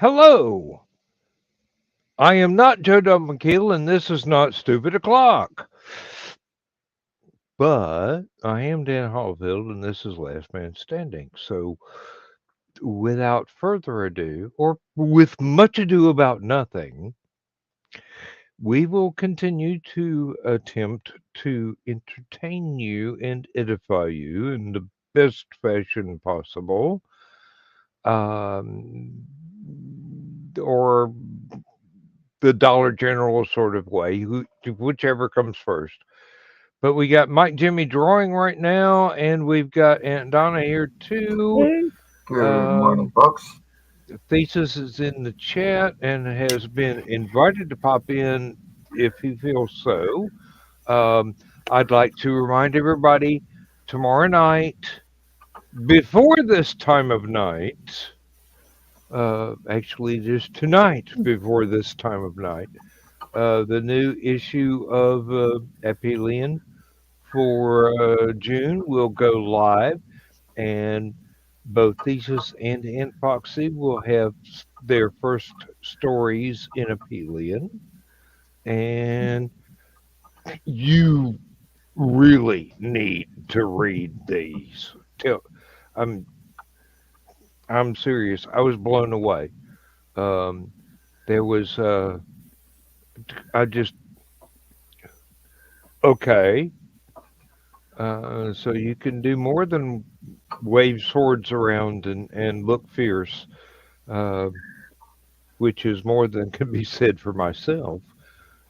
Hello, I am not Joe McKeel, and this is not Stupid O'Clock. But I am Dan Hallfield, and this is Last Man Standing. So, without further ado, or with much ado about nothing, we will continue to attempt to entertain you and edify you in the best fashion possible, um, or the Dollar General sort of way, whichever comes first. But we got Mike Jimmy drawing right now, and we've got Aunt Donna here too. Hey, Good morning, Um, folks. Thesis is in the chat and has been invited to pop in if he feels so. Um, I'd like to remind everybody tomorrow night, before this time of night, actually, just tonight before this time of night, the new issue of Epilian for June will go live, and both Thesis and Aunt Foxy will have their first stories in Epilian, and you really need to read these. I'm I'm serious. I was blown away. Um, there was I just okay. So you can do more than wave swords around and look fierce, uh, which is more than can be said for myself.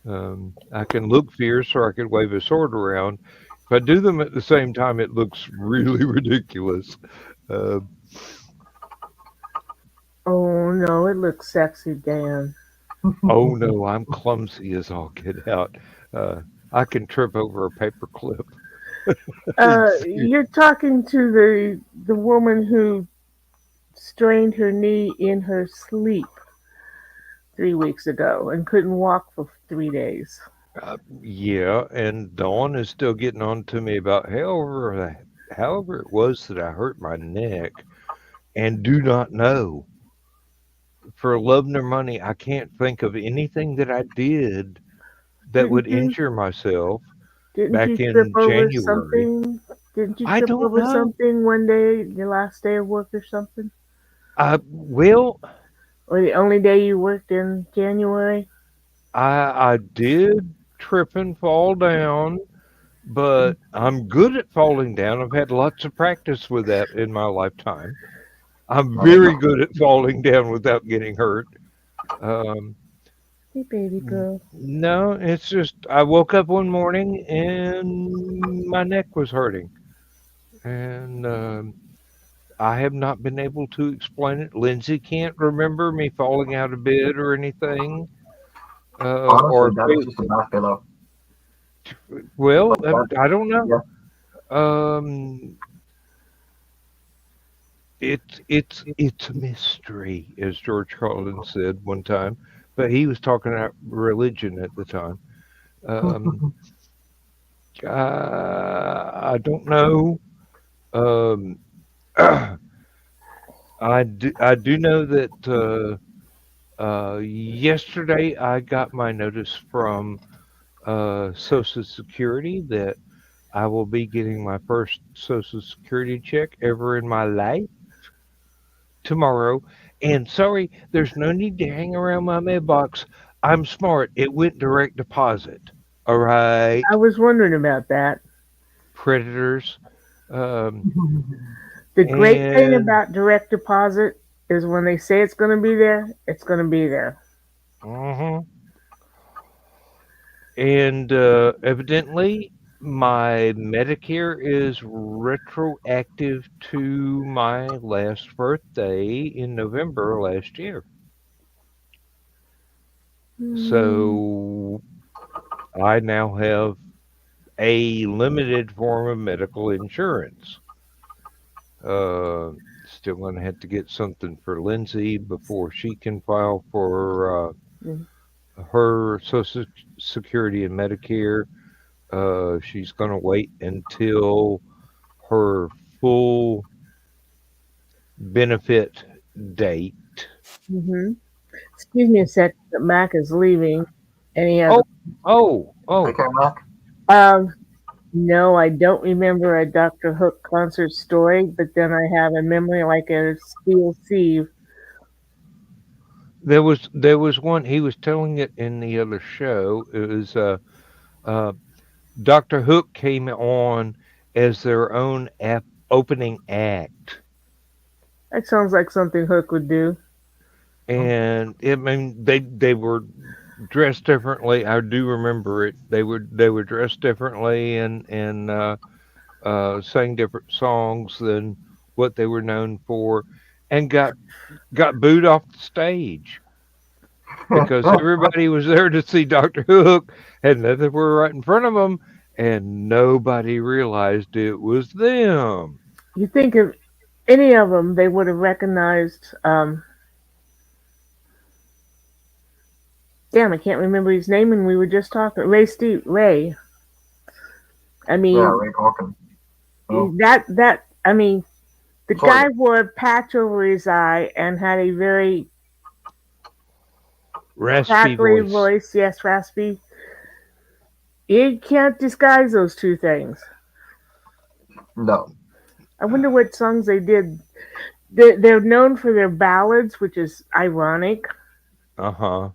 I can look fierce or I can wave a sword around. If I do them at the same time, it looks really ridiculous. Uh, oh no, it looks sexy, Dan. oh no, I'm clumsy as all get out. Uh, I can trip over a paper clip. You're talking to the woman who strained her knee in her sleep 3 weeks ago and couldn't walk for 3 days. Yeah, and Dawn is still getting on to me about however it was that I hurt my neck, and do not know. For love nor money, I can't think of anything that I did that Didn't would you? injure myself Didn't back you trip in over January. something? Didn't you I trip don't over know. something one day, your last day of work or something? Well, Or the only day you worked in January? I did trip and fall down, but I'm good at falling down. I've had lots of practice with that in my lifetime. I'm There you very go. good at falling down without getting hurt. Um, Hey, baby girl. no, it's just I woke up one morning and my neck was hurting, and I have not been able to explain it. Lindsay can't remember me falling out of bed or anything. Honestly, Or that's just a back pillow. well, But that, I don't know. yeah, Um, it's a mystery, as George Carlin said one time, but he was talking about religion at the time. Um, I don't know. Um, I do know that yesterday I got my notice from Social Security that I will be getting my first Social Security check ever in my life tomorrow. And sorry, there's no need to hang around my mailbox. I'm smart. It went direct deposit. All right, I was wondering about that. predators. Um, The great thing and about direct deposit is when they say it's going to be there, it's going to be there. mhm. And evidently, my Medicare is retroactive to my last birthday in November last year. Mm, So I now have a limited form of medical insurance. Uh, Still going to have to get something for Lindsay before she can file for mm, her Social Security and Medicare. She's going to wait until her full benefit date, mhm. Excuse me a second. Mac is leaving. Any other? Oh, oh, Take oh. care, Mac. Um, no, I don't remember a Doctor Hook concert story, but then I have a memory like a steel sieve. There was one he was telling it in the other show. It was uh Dr. Hook came on as their own opening act, That sounds like something Hook would do. and I mean they were dressed differently. I do remember it. They were dressed differently and sang different songs than what they were known for, and got booed off the stage because everybody was there to see Doctor Hook, and they were right in front of them, and nobody realized it was them. You think of any of them, they would have recognized. Damn, I can't remember his name, and we were just talking. Ray. I Yeah, mean, Ray Hawkins. Oh, that. I mean, the sorry. guy wore a patch over his eye and had a very Raspy crackly voice. voice. Yes, raspy. You can't disguise those two things. No. I wonder what songs they did. They're known for their ballads, which is ironic. Uh-huh.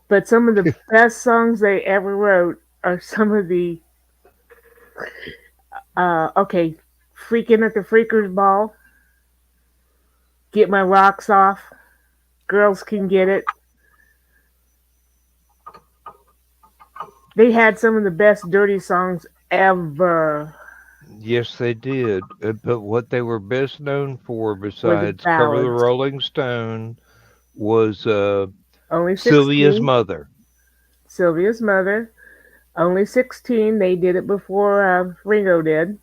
But some of the best songs they ever wrote are some of the okay, freaking at the freakers ball, get my rocks off, girls can get it. They had some of the best dirty songs ever. Yes, they did. But what they were best known for, Were the besides Cover the ballads. Rolling Stone, was Only Sylvia's 16, mother. Sylvia's mother. Only 16, they did it before Ringo did.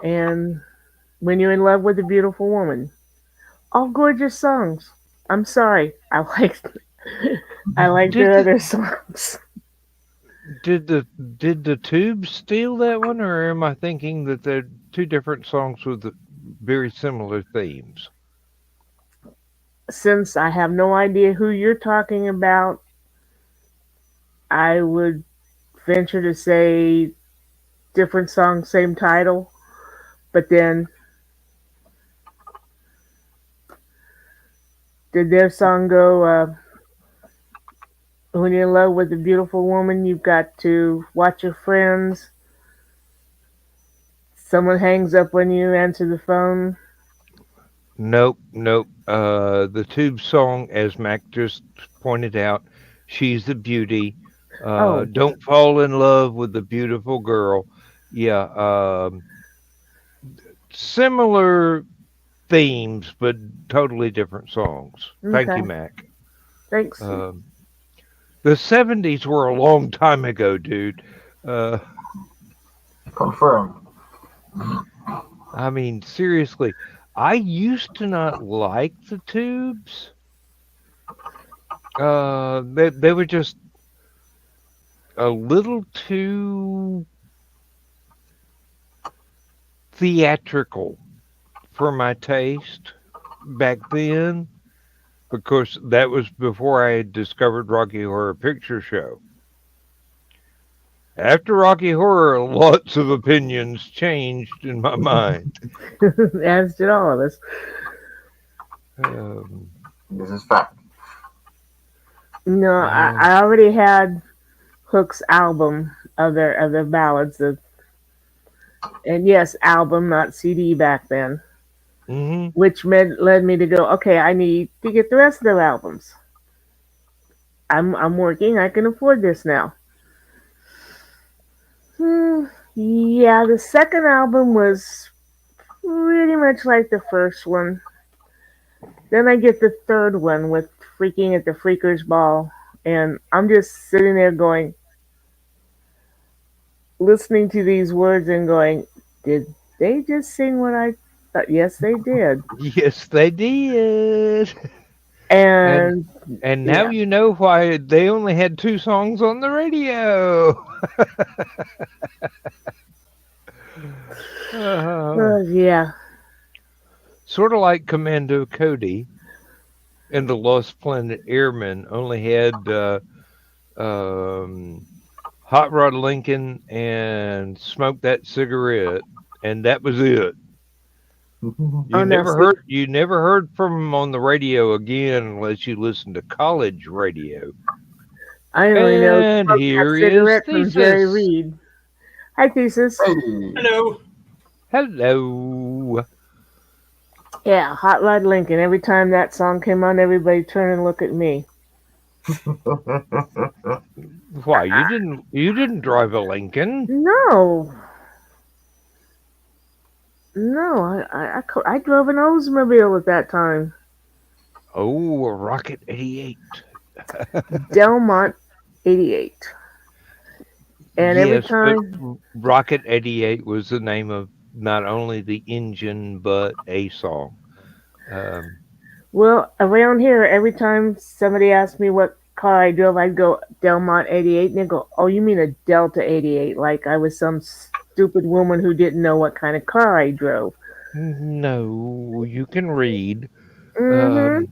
And When You're in Love with a Beautiful Woman. All gorgeous songs. I'm sorry. I like Did their the other songs. did the Tubes steal that one, or am I thinking that they're two different songs with very similar themes? Since I have no idea who you're talking about, I would venture to say different song, same title. But then, did their song go, when you're in love with a beautiful woman, you've got to watch your friends. Someone hangs up on you, answer the phone. Nope, nope. The Tube song, as Mac just pointed out, she's the beauty. Oh, Don't fall in love with the beautiful girl. Yeah, similar themes, but totally different songs. Thank okay. you, Mac. Thanks. Um, the '70s were a long time ago, dude. Uh, Confirmed. I mean, seriously, I used to not like the Tubes. They were just a little too theatrical for my taste back then, because that was before I had discovered Rocky Horror Picture Show. After Rocky Horror, lots of opinions changed in my mind. As did all of us. Um, This is fact. No, uh, I already had Hook's album of their ballads. And yes, album, not CD back then. hmm Which led me to go, okay, I need to get the rest of their albums. I'm working, I can afford this now. Hmm, yeah, the second album was pretty much like the first one. Then I get the third one with Freaking at the Freakers Ball, and I'm just sitting there going, listening to these words and going, did they just sing what I thought? Yes, they did. yes, they did. And And and now yeah, you know why they only had two songs on the radio. Uh, yeah. sort of like Commando Cody and the Lost Planet Airmen, only had um, Hot Rod Lincoln and Smoke That Cigarette, and that was it. Oh no, see, You never heard from him on the radio again unless you listened to college radio. I only know And Smoke That here is Cigarette from Jerry Thesis. Reed. Hi, Thesis. Hey. Hello. Hello. Yeah, Hot Rod Lincoln. Every time that song came on, everybody turn and look at me. Why you didn't drive a Lincoln? No, no, I drove an Oldsmobile at that time. Oh, a Rocket 88. Delmont 88. And every Yes, but time, Rocket 88 was the name of not only the engine but a song. Um, well, around here, every time somebody asked me what car I drove, I'd go Delmont 88, and they'd go, "Oh, you mean a Delta 88?" Like I was some stupid woman who didn't know what kind of car I drove. no, you can read. Mm-hmm. Um,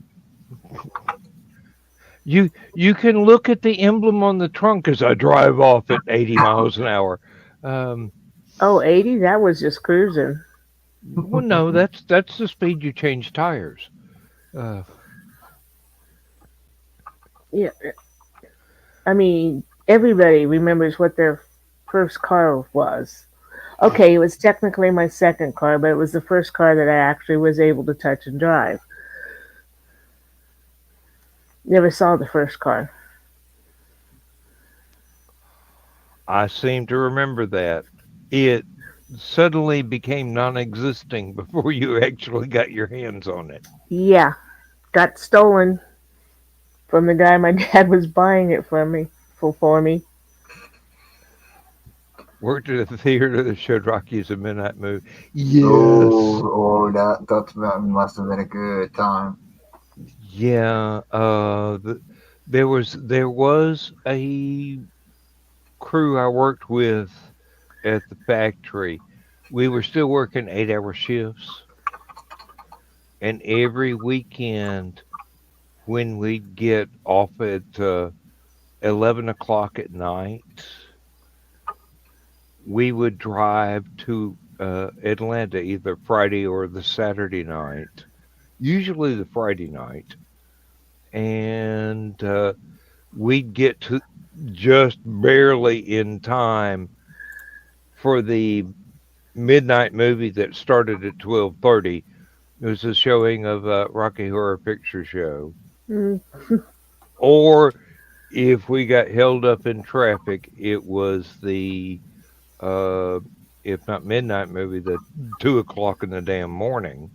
you can look at the emblem on the trunk as I drive off at 80 miles an hour. Um, Oh, 80? That was just cruising. well, no, that's the speed you change tires. Uh, Yeah, I mean, everybody remembers what their first car was. Okay, it was technically my second car, but it was the first car that I actually was able to touch and drive. Never saw the first car. I seem to remember that. It suddenly became non-existing before you actually got your hands on it. Yeah, got stolen from the guy my dad was buying it for me. Worked at a theater that showed Rocky as a midnight movie. Yes. Oh, that must have been a good time. Yeah. There was a crew I worked with at the factory. We were still working 8-hour shifts, and every weekend when we'd get off at 11 o'clock at night, we would drive to Atlanta either Friday or the Saturday night, usually the Friday night, and we'd get to just barely in time for the midnight movie that started at 12:30. It was a showing of Rocky Horror Picture Show. Mm. Or if we got held up in traffic, it was the uh, if not midnight movie, the 2 o'clock in the damn morning.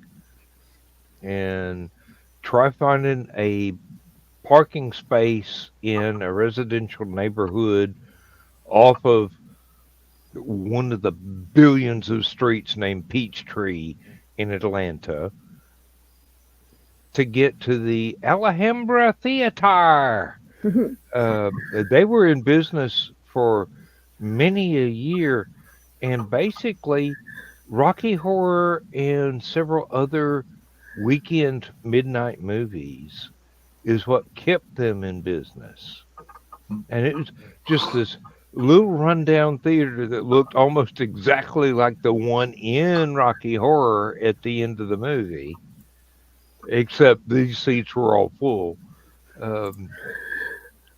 And try finding a parking space in a residential neighborhood off of one of the billions of streets named Peachtree in Atlanta to get to the Alhambra Theater. They were in business for many a year, and basically, Rocky Horror and several other weekend midnight movies is what kept them in business. And it was just this little rundown theater that looked almost exactly like the one in Rocky Horror at the end of the movie, except these seats were all full. Um,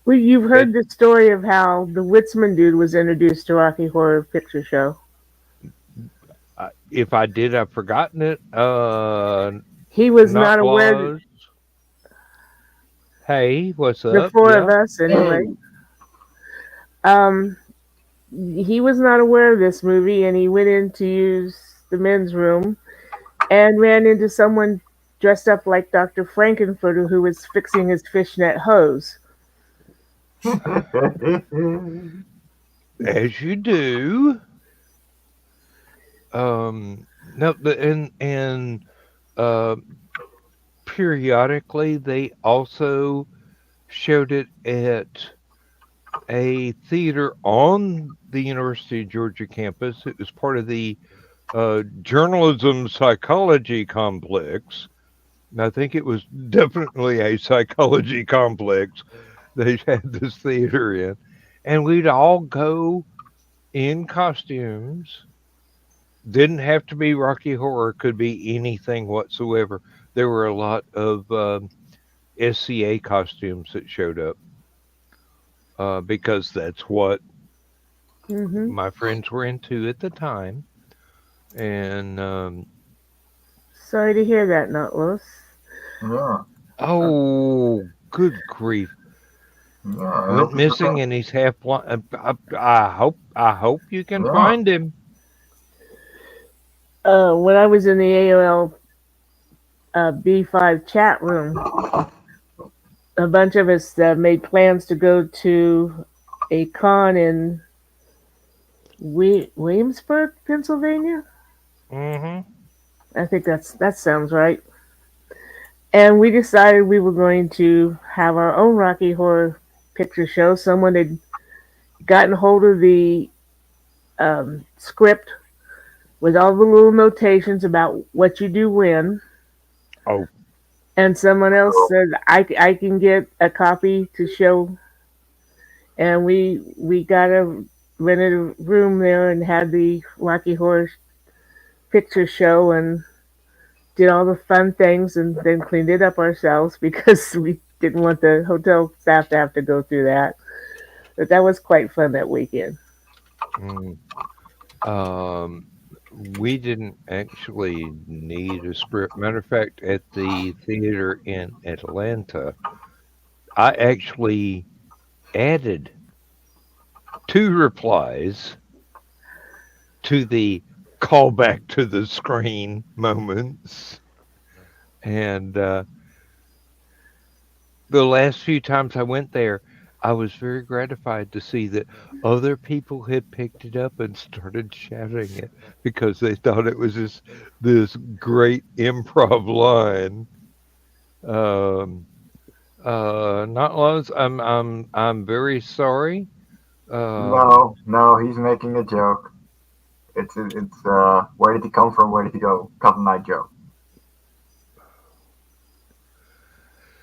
Well, you've and heard the story of how the Witzman dude was introduced to Rocky Horror Picture Show. if I did, I've forgotten it. He was Not not aware that was. Hey, what's the up? four of Yeah. us, Hey. anyway. Um, he was not aware of this movie, and he went in to use the men's room and ran into someone dressed up like Dr. Frankenfurter who was fixing his fishnet hose. As you do. No, and uh, periodically they also showed it at a theater on the University of Georgia campus. It was part of the journalism psychology complex. And I think it was definitely a psychology complex they had this theater in. And we'd all go in costumes. Didn't have to be Rocky Horror, could be anything whatsoever. There were a lot of SCA costumes that showed up because that's what Hmm. my friends were into at the time. And Sorry to hear that, Nautilus. Yeah, oh, good grief! yeah. I Went hope he's missing okay. and he's half blind. I hope you can Yeah, find him. When I was in the AOL B5 chat room, a bunch of us made plans to go to a con in Williamsburg, Pennsylvania. Hmm. I think that sounds right. And we decided we were going to have our own Rocky Horror Picture Show. Someone had gotten hold of the script with all the little notations about what you do when, Oh, and someone else so, said I can get a copy to show, and we got a rented a room there and had the Rocky Horror Picture Show and did all the fun things and then cleaned it up ourselves because we didn't want the hotel staff to have to go through that. But that was quite fun that weekend. mm, um, we didn't actually need a script. Matter of fact, at the theater in Atlanta, I actually added two replies to the callback to the screen moments. And the last few times I went there, I was very gratified to see that other people had picked it up and started shouting it because they thought it was this great improv line. Um, not loads. I'm very sorry. Um, no, no, he's making a joke. It's where did he come from? Where did he go? Cotton Eye Joe.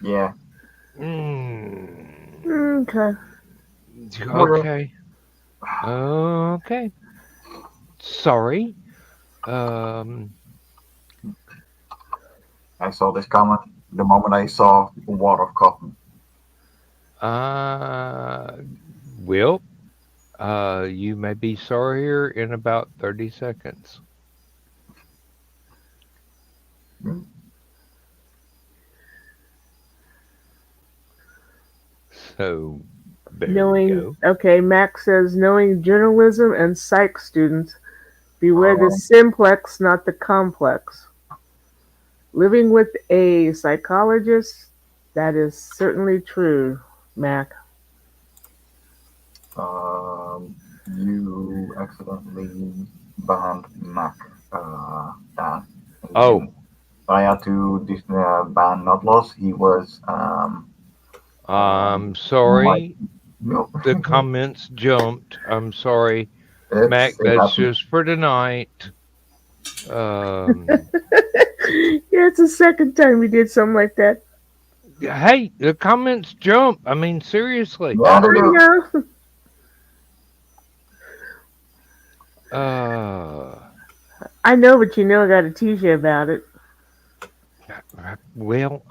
Yeah. mm, Okay. Okay. okay. Okay. Sorry. Um, I saw this comment the moment I saw a wad of cotton. uh, Will, you may be sorrier in about 30 seconds. Hmm. So there we Knowing, go. okay, Max says, knowing journalism and psych students, beware the Um, simplex, not the complex. Living with a psychologist, that is certainly true, Mac. um, you accidentally banned Mac. Dan. He Oh, didn't. I had to ban Notloss. He was I'm my sorry. no. The comments jumped. I'm sorry, Mac. It That's happened. just for tonight. Um, Yeah, it's the second time we did something like that. hey, the comments jump. I mean, seriously. Yeah, they I do. know. Uh, I know, but you know I gotta tease you about it. well,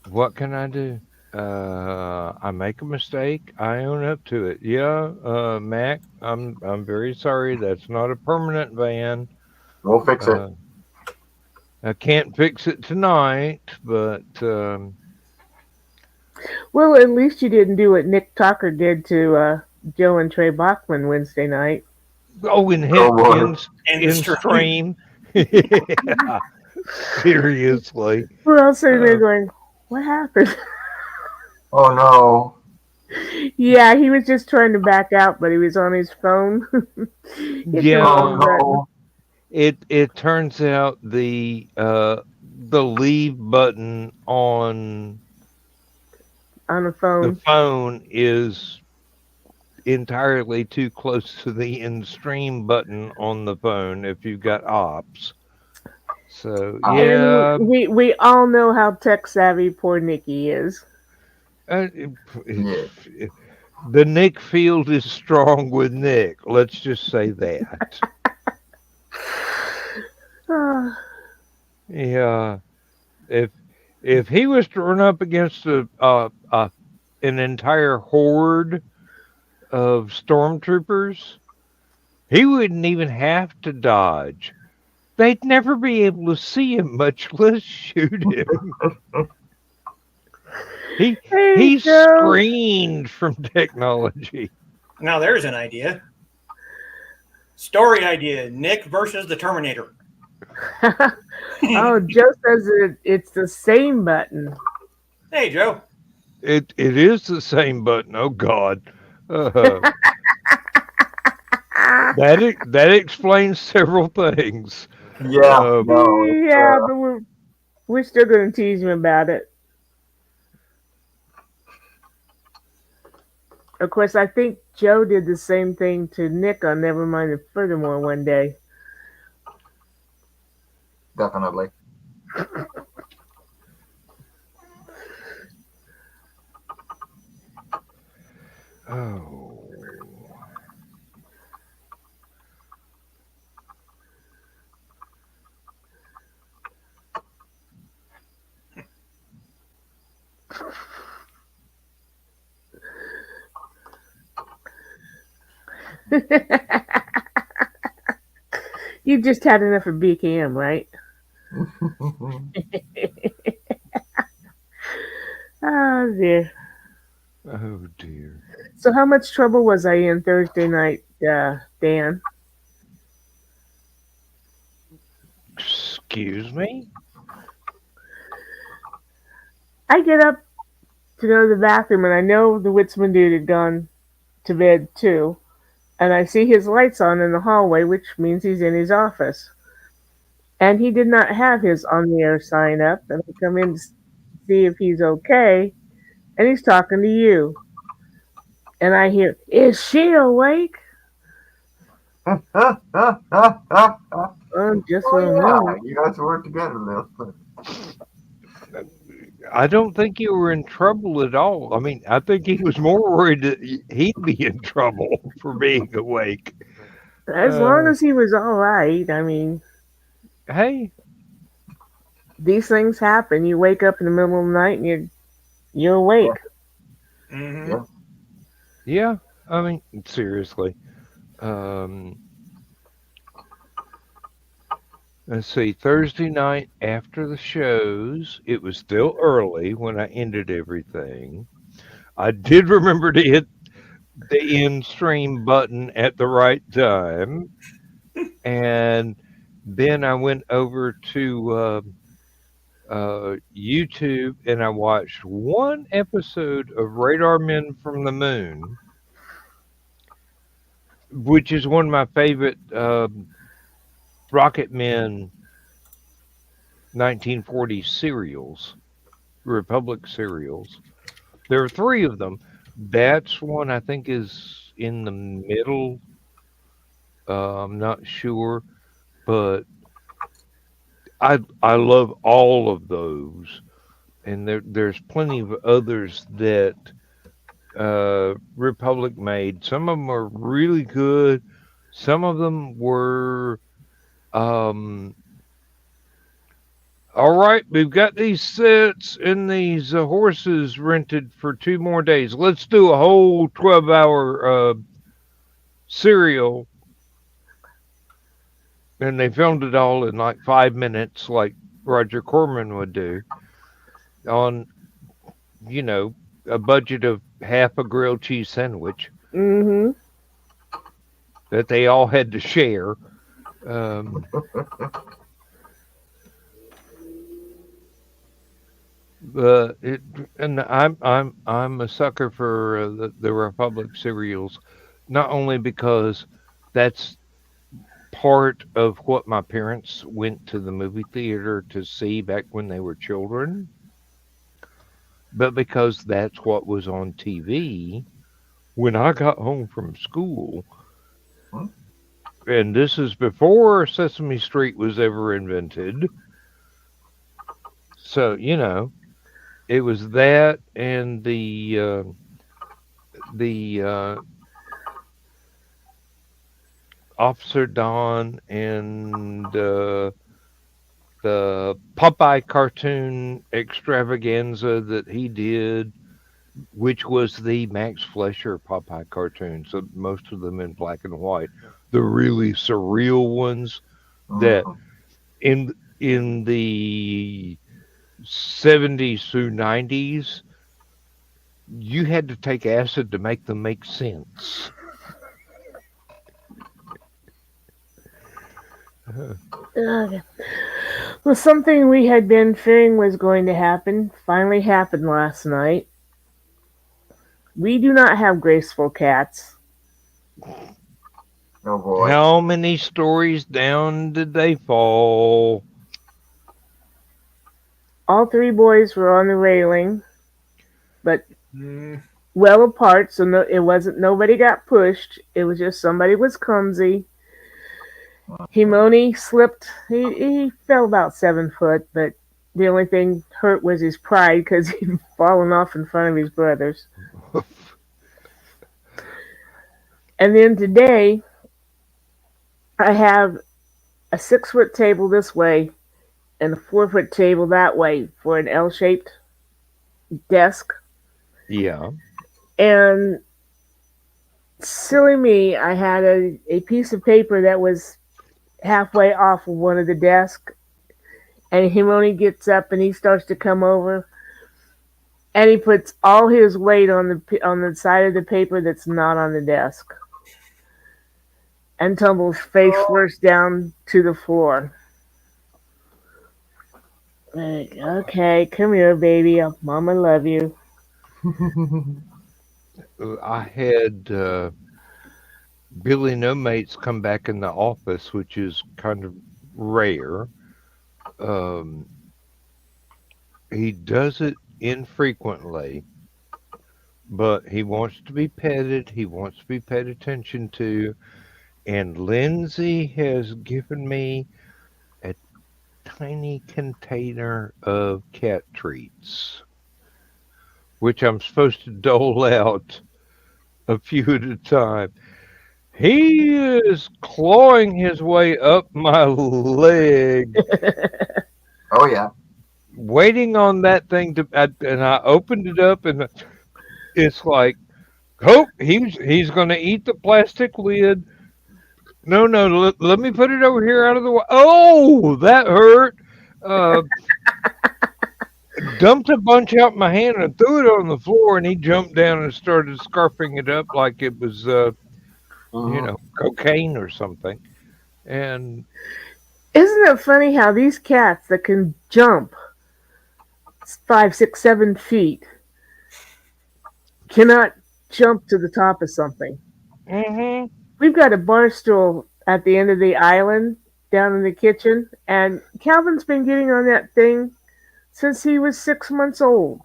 what can I do? I make a mistake. I own up to it. Yeah, Mac, I'm very sorry. That's not a permanent ban. We'll fix it. Uh, I can't fix it tonight, but Well, at least you didn't do what Nick Tucker did to Joe and Trey Bachman Wednesday night. oh, in Don't hit worry. In the in stream. stream. Yeah, seriously. We're all sitting there Uh, going, what happened? Oh no. Yeah, he was just trying to back out, but he was on his phone. Hit the Oh yeah, wrong button no. it turns out the leave button on on the the phone. phone entirely too close to the end stream button on the phone if you've got ops. So Uh, And yeah, we all know how tech savvy poor Nikki is. uh, yeah. if- the Nick field is strong with Nick. Let's just say that. Ah, Yeah, if if he was to run up against an entire horde of stormtroopers, he wouldn't even have to dodge. They'd never be able to see him, much less shoot him. He hey, he's Joe. screened from technology. Now there's an idea. Story idea: Nick versus the Terminator. Oh, Joe says it's the same button. Hey, Joe. It is the same button. Oh God, uh, that explains several things. Yeah, Um, no, it's Yeah, but we're still gonna tease him about it. Of course, I think Joe did the same thing to Nick on Nevermind and Furthermore one day. definitely. oh, You just had enough of BKM, right? Oh dear. oh dear. So how much trouble was I in Thursday night, Dan? Excuse me. I get up to go to the bathroom and I know the Witsman dude had gone to bed too. And I see his lights on in the hallway, which means he's in his office. And he did not have his on the air sign up. And I come in to see if he's okay. And he's talking to you. And I hear, "Is she awake?" Oh, just Oh for a yeah, moment. you guys work together last time. I don't think you were in trouble at all. I mean, I think he was more worried that he'd be in trouble for being awake. As long Uh, as he was all right. I mean, hey, these things happen. You wake up in the middle of the night and you're Yeah, awake. Mm-hmm. yeah. yeah. I mean, seriously. Um, let's see. Thursday night after the shows, it was still early when I ended everything. I did remember to hit the end stream button at the right time, and then I went over to YouTube and I watched one episode of Radar Men from the Moon, which is one of my favorite Rocket Men 1940s serials, Republic serials. There are three of them. That's one I think is in the middle. I'm not sure, but I love all of those, and there's plenty of others that Republic made. Some of them are really good. Some of them were, um, all right, we've got these sets and these horses rented for 2 more days. Let's do a whole 12-hour serial. And they filmed it all in like 5 minutes, like Roger Corman would do, on, you know, a budget of half a grilled cheese sandwich Mm-hmm. that they all had to share. Um, it, and I'm a sucker for the Republic serials, not only because that's part of what my parents went to the movie theater to see back when they were children, but because that's what was on TV when I got home from school, Hmm? and this is before Sesame Street was ever invented. So, it was that and the Officer Don and the Popeye cartoon extravaganza that he did, which was the Max Fleischer Popeye cartoon. So most of them in black and white. The really surreal ones that Mhm. in the 70s through 90s, you had to take acid to make them make sense. Okay. Well, something we had been fearing was going to happen finally happened last night. We do not have graceful cats. Oh boy. How many stories down did they fall? All three boys were on the railing, but Mm, well apart, so no, it wasn't nobody got pushed. It was just somebody was clumsy. Himoni slipped. He fell about 7 foot, but the only thing hurt was his pride because he'd fallen off in front of his brothers. And then today, I have a 6 foot table this way and a 4 foot table that way for an L shaped desk. Yeah. And silly me, I had a piece of paper that was halfway off of one of the desks, and Himoni gets up and he starts to come over, and he puts all his weight on the side of the paper that's not on the desk, and tumbles face Oh. first down to the floor. Like, okay, come here, baby. Mama love you. I had Billy No Mates come back in the office, which is kind of rare. Um, he does it infrequently, but he wants to be petted. He wants to be paid attention to. And Lindsay has given me a tiny container of cat treats, which I'm supposed to dole out a few at a time. He is clawing his way up my leg, Oh yeah. waiting on that thing and I opened it up, and it's like, oh, he's going to eat the plastic lid. No, no, let me put it over here out of the way. Oh, that hurt. Uh, Dumped a bunch out in my hand and threw it on the floor, and he jumped down and started scarfing it up like it was, Mhm. cocaine or something. And Isn't it funny how these cats that can jump 5, 6, 7 feet cannot jump to the top of something? hmm We've got a bar stool at the end of the island down in the kitchen, and Calvin's been getting on that thing since he was 6 months old.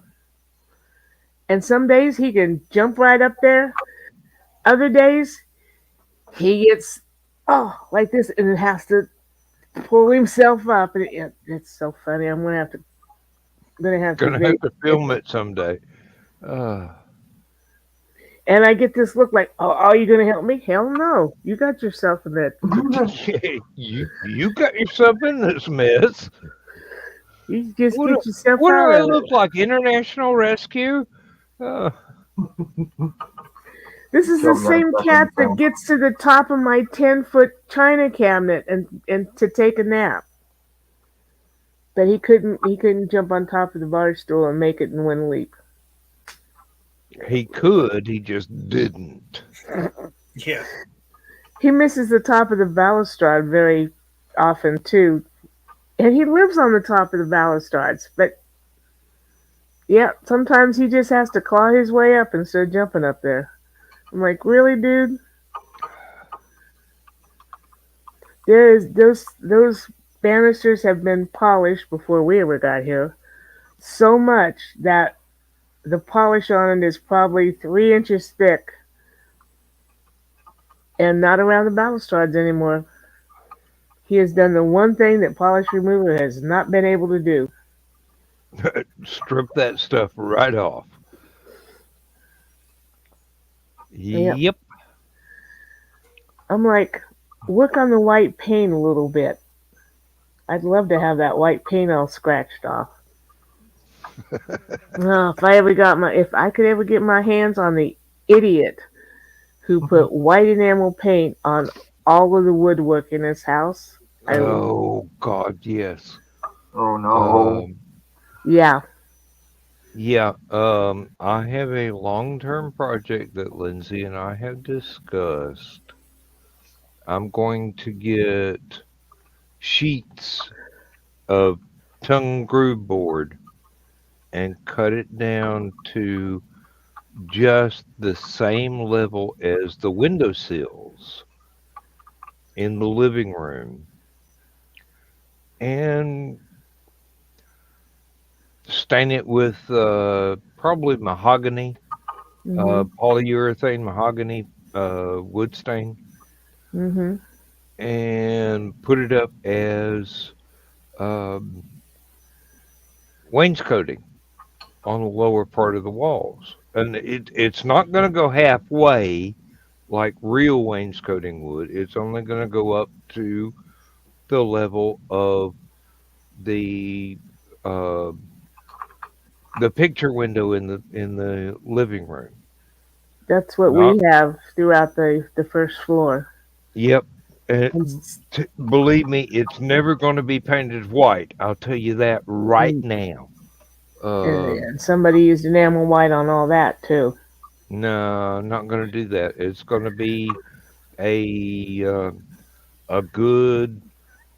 And some days he can jump right up there. Other days he gets like this and has to pull himself up, and it's so funny. I'm gonna have to gonna have video to it. film it someday. Uh, And I get this look like, oh, are you gonna help me? Hell no, you got yourself in that. you got yourself in this mess. You just What do, get yourself what do out I of look it. like? International Rescue? Uh, This is the She'll get same stuff in the cat that tank. gets to the top of my 10 foot china cabinet and to take a nap. But he couldn't jump on top of the bar stool and make it in one leap. he could, he just didn't. yeah. He misses the top of the balustrade very often too. And he lives on the top of the balustrades. But yeah, sometimes he just has to claw his way up instead of jumping up there. I'm like, really, dude? Those banisters have been polished before we ever got here. So much that the polish on it is probably 3 inches thick, and not around the balustrades anymore. He has done the one thing that polish remover has not been able to do. Strip that stuff right off. Yep. Yep. I'm like, work on the white paint a little bit. I'd love to have that white paint all scratched off. Oh, if I could ever get my hands on the idiot who put white enamel paint on all of the woodwork in his house, I would. Oh God, yes. Oh no. Um, Yeah. yeah. I have a long-term project that Lindsay and I have discussed. I'm going to get sheets of tongue groove board and cut it down to just the same level as the window sills in the living room and stain it with probably mahogany, Mhm. polyurethane mahogany wood stain, Mhm. and put it up as um, wainscoting on the lower part of the walls. And it's not going to go halfway like real wainscoting would. It's only going to go up to the level of the uh, the picture window in the living room. That's what Not we have throughout the first floor. yep. And And, believe me, it's never going to be painted white. I'll tell you that right and, now. and somebody used enamel white on all that too. No, I'm not going to do that. It's going to be a a good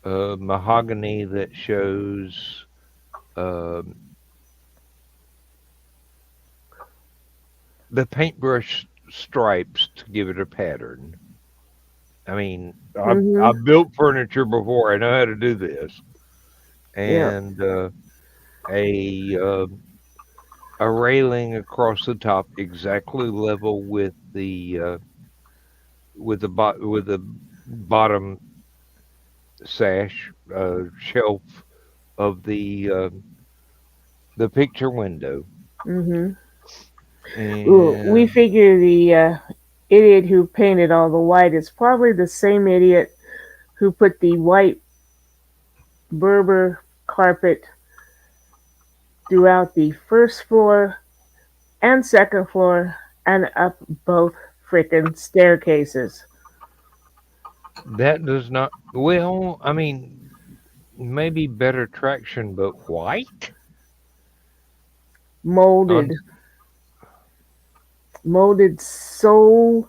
mahogany that shows um, the paintbrush stripes to give it a pattern. I mean, Mhm. I've built furniture before. I know how to do this, Yeah. and a a railing across the top, exactly level with the bottom sash shelf of the picture window, Mhm. Ooh, we and figure the idiot who painted all the white is probably the same idiot who put the white Berber carpet throughout the first floor and second floor and up both frickin' staircases. that does not. Well, I mean, maybe better traction, but white on. Molded, molded so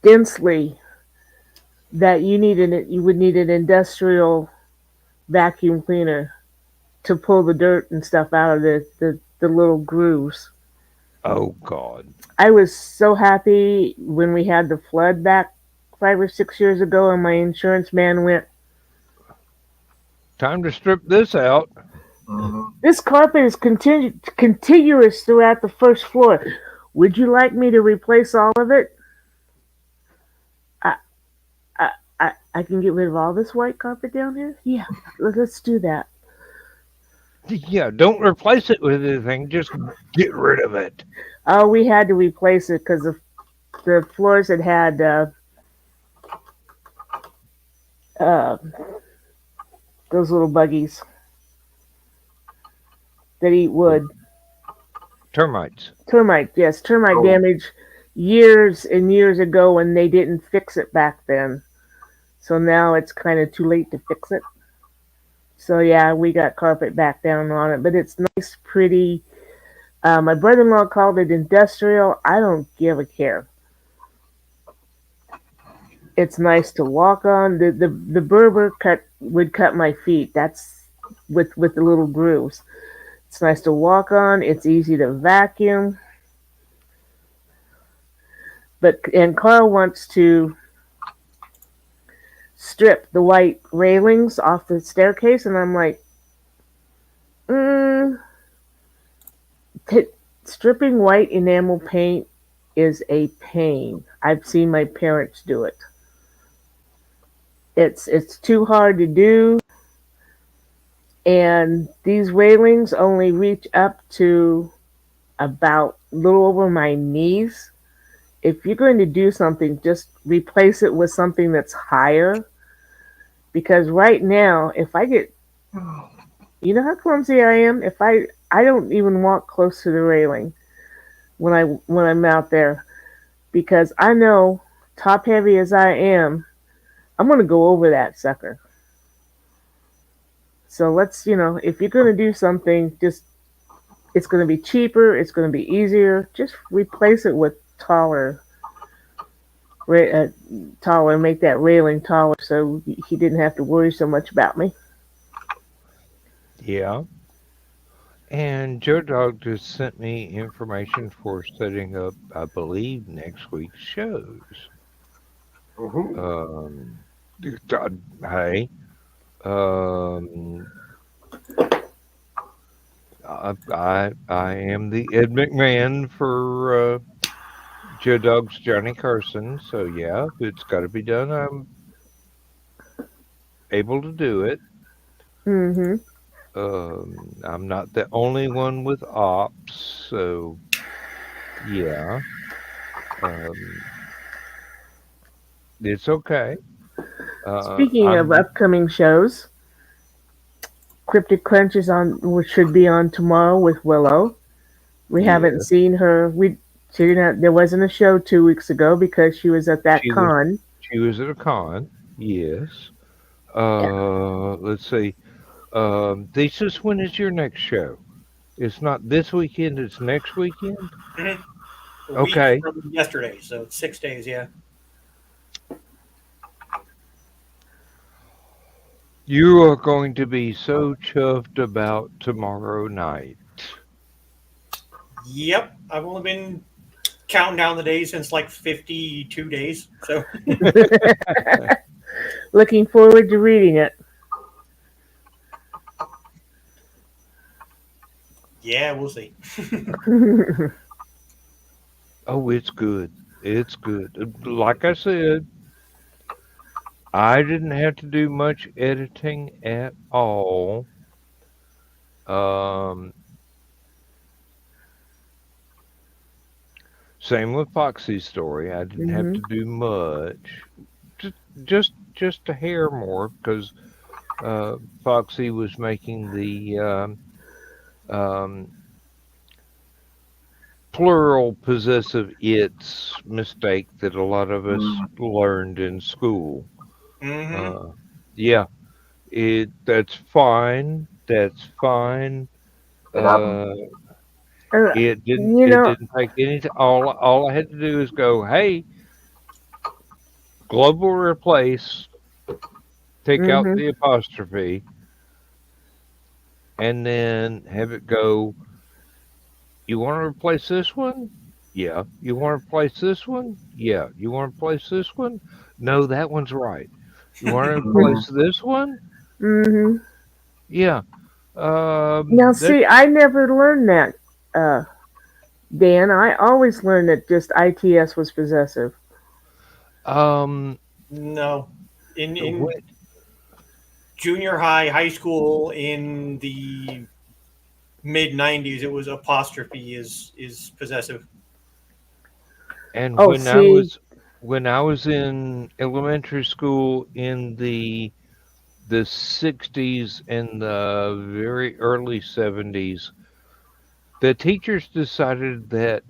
densely that you would need an industrial vacuum cleaner to pull the dirt and stuff out of the little grooves. Oh God, I was so happy when we had the flood back 5 or 6 years ago, and my insurance man went, time to strip this out. Hmm. "This carpet is contiguous throughout the first floor. Would you like me to replace all of it? I, I can get rid of all this white carpet down here? Yeah, let's do that." Yeah, don't replace it with anything. Just get rid of it. Oh, we had to replace it because the floors had uh, those little buggies that eat wood. Termites. Termite, yes, termite Oh, damage years and years ago when they didn't fix it back then. So now it's kind of too late to fix it. So yeah, we got carpet back down on it, but it's nice, pretty. My brother-in-law called it industrial. I don't give a care. It's nice to walk on. The Berber cut would cut my feet. That's with the little grooves. It's nice to walk on. It's easy to vacuum. But and Carl wants to strip the white railings off the staircase, and I'm like, mm, t- stripping white enamel paint is a pain. I've seen my parents do it. It's too hard to do, and these railings only reach up to about a little over my knees. If you're going to do something, just replace it with something that's higher. Because right now, if I get, you know how clumsy I am. If I don't even walk close to the railing when I'm out there because I know, top heavy as I am, I'm gonna go over that sucker. So let's, if you're gonna do something, just it's gonna be cheaper. It's gonna be easier. Just replace it with ra- uh, taller, make that railing taller, so he didn't have to worry so much about me. Yeah. And Joe Dog just sent me information for setting up, I believe, next week's shows. Mm-hmm. Um, hey, um, I am the Ed McMahon for Joe Dog's Johnny Carson. So yeah, if it's got to be done, I'm able to do it. Hmm. I'm not the only one with ops, so yeah, um, it's okay. Speaking of I'm upcoming shows, Cryptic Crunch is on, which should be on tomorrow with Willow. We haven't yeah. seen her. She didn't. There wasn't a show 2 weeks ago because she was at that She was con. she was at a con. Yes. Yeah. Let's see. Thesis, when is your next show? It's not this weekend. It's next weekend. Mhm. A week Okay. from yesterday, so it's 6 days. Yeah. You are going to be so chuffed about tomorrow night. Yep. I've only been counting down the days since like 52 days. So Looking forward to reading it. yeah, we'll see. Oh, it's good. It's good. Like I said, I didn't have to do much editing at all. Um, Same with Foxy's story. I didn't have Hmm. to do much. Just just a hair more because Foxy was making the um, plural possessive its mistake that a lot of us Mm, learned in school. Hmm. Uh, yeah, that's fine. That's fine. it happens. Uh, Uh, you it know. didn't take any all I had to do is go, hey, global replace, take out Hmm. the apostrophe, and then have it go, you want to replace this one? Yeah. You want to replace this one? Yeah. You want to replace this one? No, that one's right. You want to Mm-hmm. replace this one? Hmm. Yeah. Now, That see, I never learned that, uh, Dan. I always learned that just ITS was possessive. um No. In what junior high, high school, in the mid 90s, it was apostrophe is possessive. and Oh, see. when I was in elementary school in the 60s and the very early 70s, the teachers decided that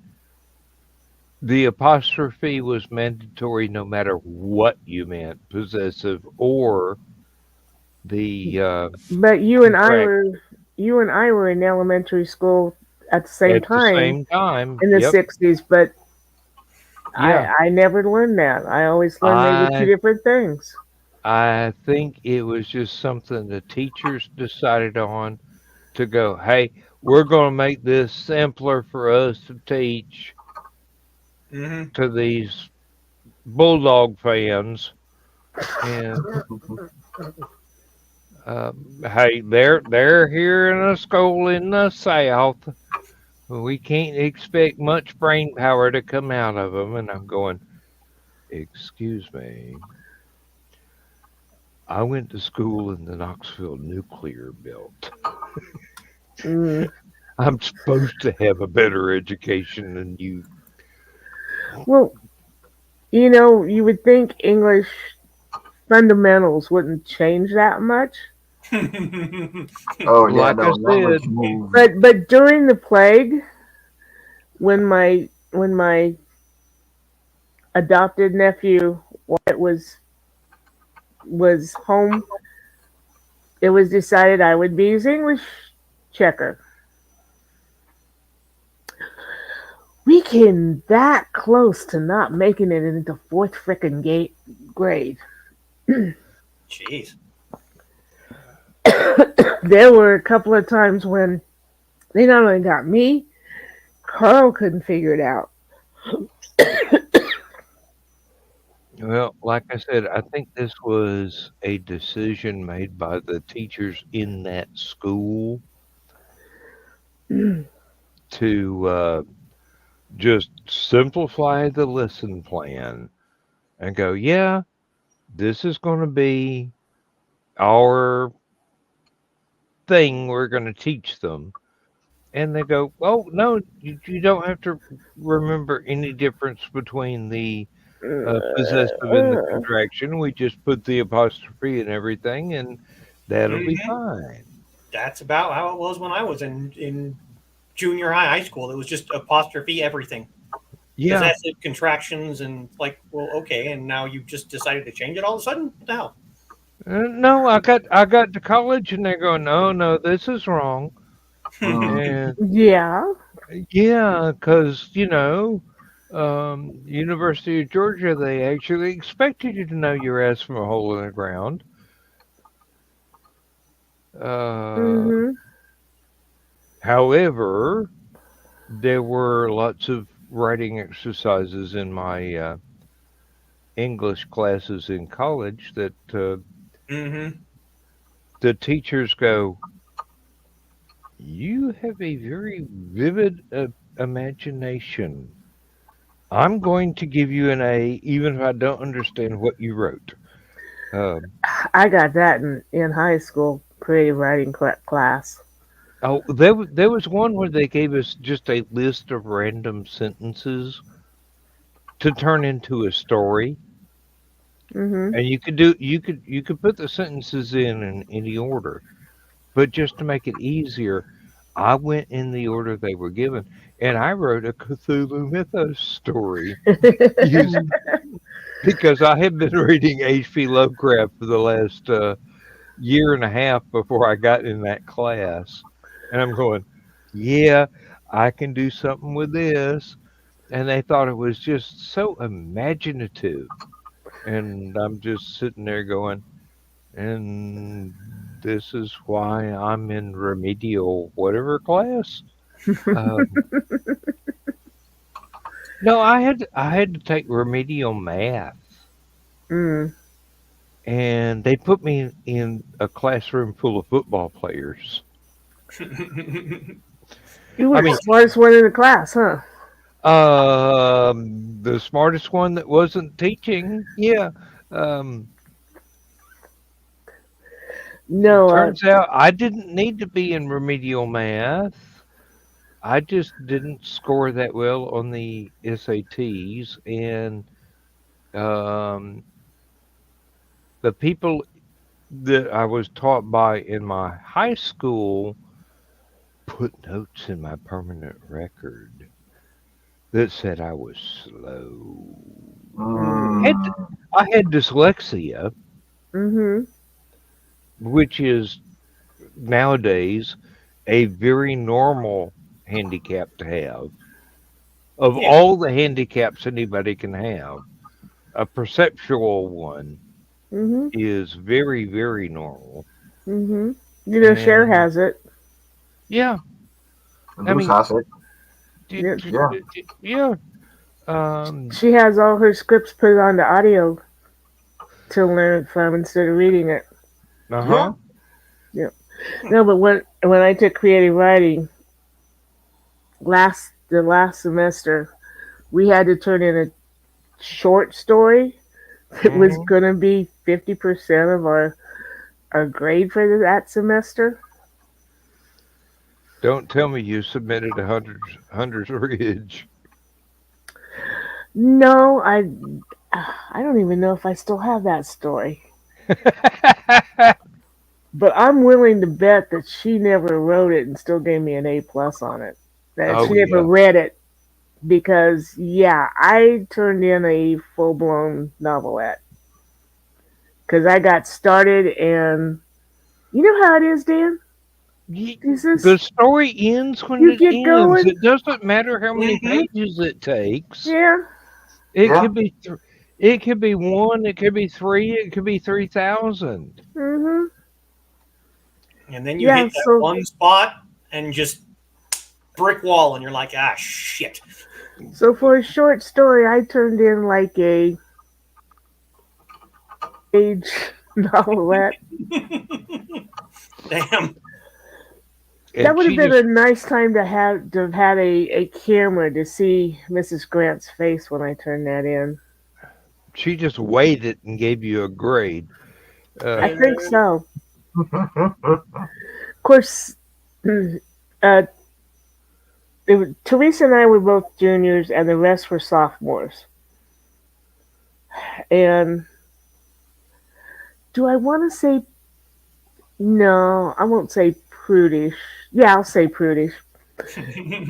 the apostrophe was mandatory no matter what you meant, possessive or the But contract you and I were in elementary school at the same at the time same time. in the Yep. '60s. But Yeah. I never learned that. I always learned they were two I different things. I think it was just something the teachers decided on to go, hey, we're going to make this simpler for us to teach Hmm. to these Bulldog fans. And hey, they're here in a school in the South. We can't expect much brain power to come out of them. And I'm going, excuse me, I went to school in the Knoxville nuclear belt. Mm. I'm supposed to have a better education than you. Well, you would think English fundamentals wouldn't change that much, Oh yeah, Like no, I language said, moves. but during the plague, when my adopted nephew Wyatt was home, it was decided I would be his English checker. We came that close to not making it into fourth frickin' grade. Jeez. There were a couple of times when they not only got me, Carl couldn't figure it out. well, like I said, I think this was a decision made by the teachers in that school to just simplify the lesson plan and go, yeah, this is going to be our thing we're going to teach them. And they go, oh, no, you don't have to remember any difference between the possessive and the contraction. We just put the apostrophe and everything, and that'll be Hmm. fine. That's about how it was when I was in junior high school. It was just apostrophe everything, Yeah. possessive contractions, and like, well, okay, and now you just decided to change it all of a sudden? What the hell? No, I got to college, and they're going, no, no, this is wrong. Mm. And Yeah. yeah, because University of Georgia, they actually expected you to know your ass from a hole in the ground. Uh, Mhm. However, there were lots of writing exercises in my English classes in college that Hmm. the teachers go, you have a very vivid imagination. I'm going to give you an A even if I don't understand what you wrote. Um, I got that in high school creative writing class. oh, there was one where they gave us just a list of random sentences to turn into a story, Mhm. and you could put the sentences in any order. But just to make it easier, I went in the order they were given, and I wrote a Cthulhu Mythos story used Mm. because I had been reading H.P. Lovecraft for the last year and a half before I got in that class, and I'm going, yeah, I can do something with this, and they thought it was just so imaginative, and I'm just sitting there going, and this is why I'm in remedial whatever class. Um, no, I had to take remedial math, mm. and they put me in a classroom full of football players. You I were the mean, smartest one in the class, huh? the smartest one that wasn't teaching, yeah. Um, No, Turns out I didn't need to be in remedial math. I just didn't score that well on the SATs, and um, the people that I was taught by in my high school put notes in my permanent record that said I was slow. mm. Had Mm. I had dyslexia, Mhm. which is nowadays a very normal handicap to have. Of Yeah. all the handicaps anybody can have, a perceptual one Mhm. is very, very normal. Mhm. Cher And has it. yeah, I Bruce mean, has it. Yeah. Yeah. yeah. Um, She has all her scripts put on the audio to learn it from instead of reading it. uh Yeah. huh. Yeah. No, but when I took creative writing, last semester, we had to turn in a short story. It was Hmm. gonna be 50% of our grade for that semester. Don't tell me you submitted a hundreds ridge. No, I don't even know if I still have that story. But I'm willing to bet that she never wrote it and still gave me an A+ on it. That Oh she never yeah. read it because yeah, I turned in a full blown novelette because I got started and you know how it is, Dan. This is The story ends when you it get ends. going, It doesn't matter how many Hmm. pages it takes. yeah. It Yeah. could be it could be one, it could be three, it could be 3,000. Mhm. And then you Yeah. hit that So one spot and just brick wall, and you're like, ah, shit. for a short story, I turned in like a page novelette. Damn. That And would have she been a just nice time to have had a camera to see Mrs. Grant's face when I turned that in. she just weighed it and gave you a grade. Uh, I think And so. Of course, uh, Teresa and I were both juniors, and the rest were sophomores. And do I want to say no? I won't say prudish. Yeah, I'll say prudish.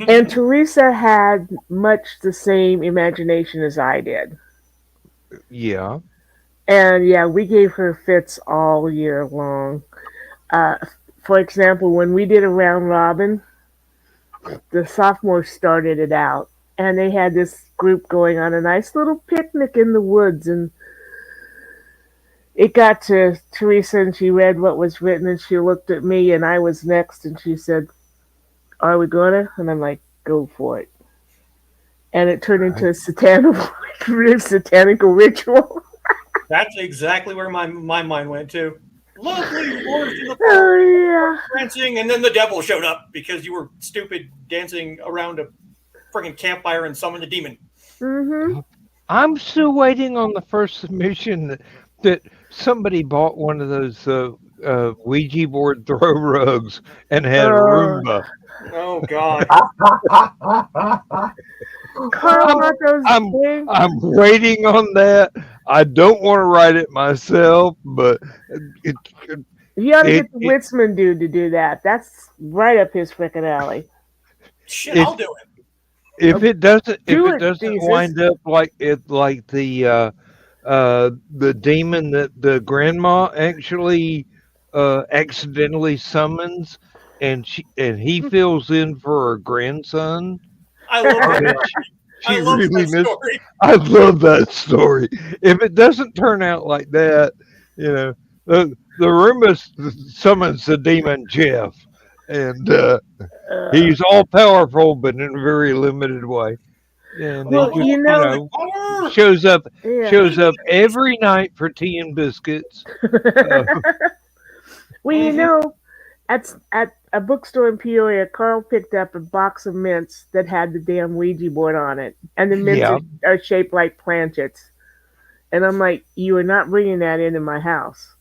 And Teresa had much the same imagination as I did. yeah. And yeah, we gave her fits all year long. Uh, for example, when we did a round robin, the sophomores started it out, and they had this group going on a nice little picnic in the woods, and it got to Teresa, and she read what was written, and she looked at me, and I was next, and she said, "Are we gonna?" And I'm like, "Go for it." And it turned into a satanical ritual. that's exactly where my mind went to. Lovely forest in the park, Oh yeah. dancing, and then the devil showed up because you were stupid dancing around a friggin' campfire and summoned the demon. Mhm. I'm still waiting on the first submission that somebody bought one of those Ouija board throw rugs and had a Uh, Roomba. Oh God. Carl I'm bought those I'm big. I'm waiting on that. I don't want to write it myself, but it You ought to it get the it, Witzman dude to do that. That's right up his frickin' alley. Shit, it I'll do it. if it doesn't Do it, Jesus. wind up like the demon that the grandma actually accidentally summons, and he fills in for her grandson, I love Oh that. and yeah. I she love really that missed. story. I love that story. If it doesn't turn out like that, the rumor summons the demon Jeff, and uh, he's all powerful, but in a very limited way. And he well, Power, just, you cosmic know, power. shows up yeah. shows up every night for tea and biscuits. Uh, Well, you Hmm. know, at a bookstore in Peoria, Carl picked up a box of mints that had the damn Ouija board on it, and the mints yeah, are shaped like planchets. And I'm like, you are not bringing that into my house.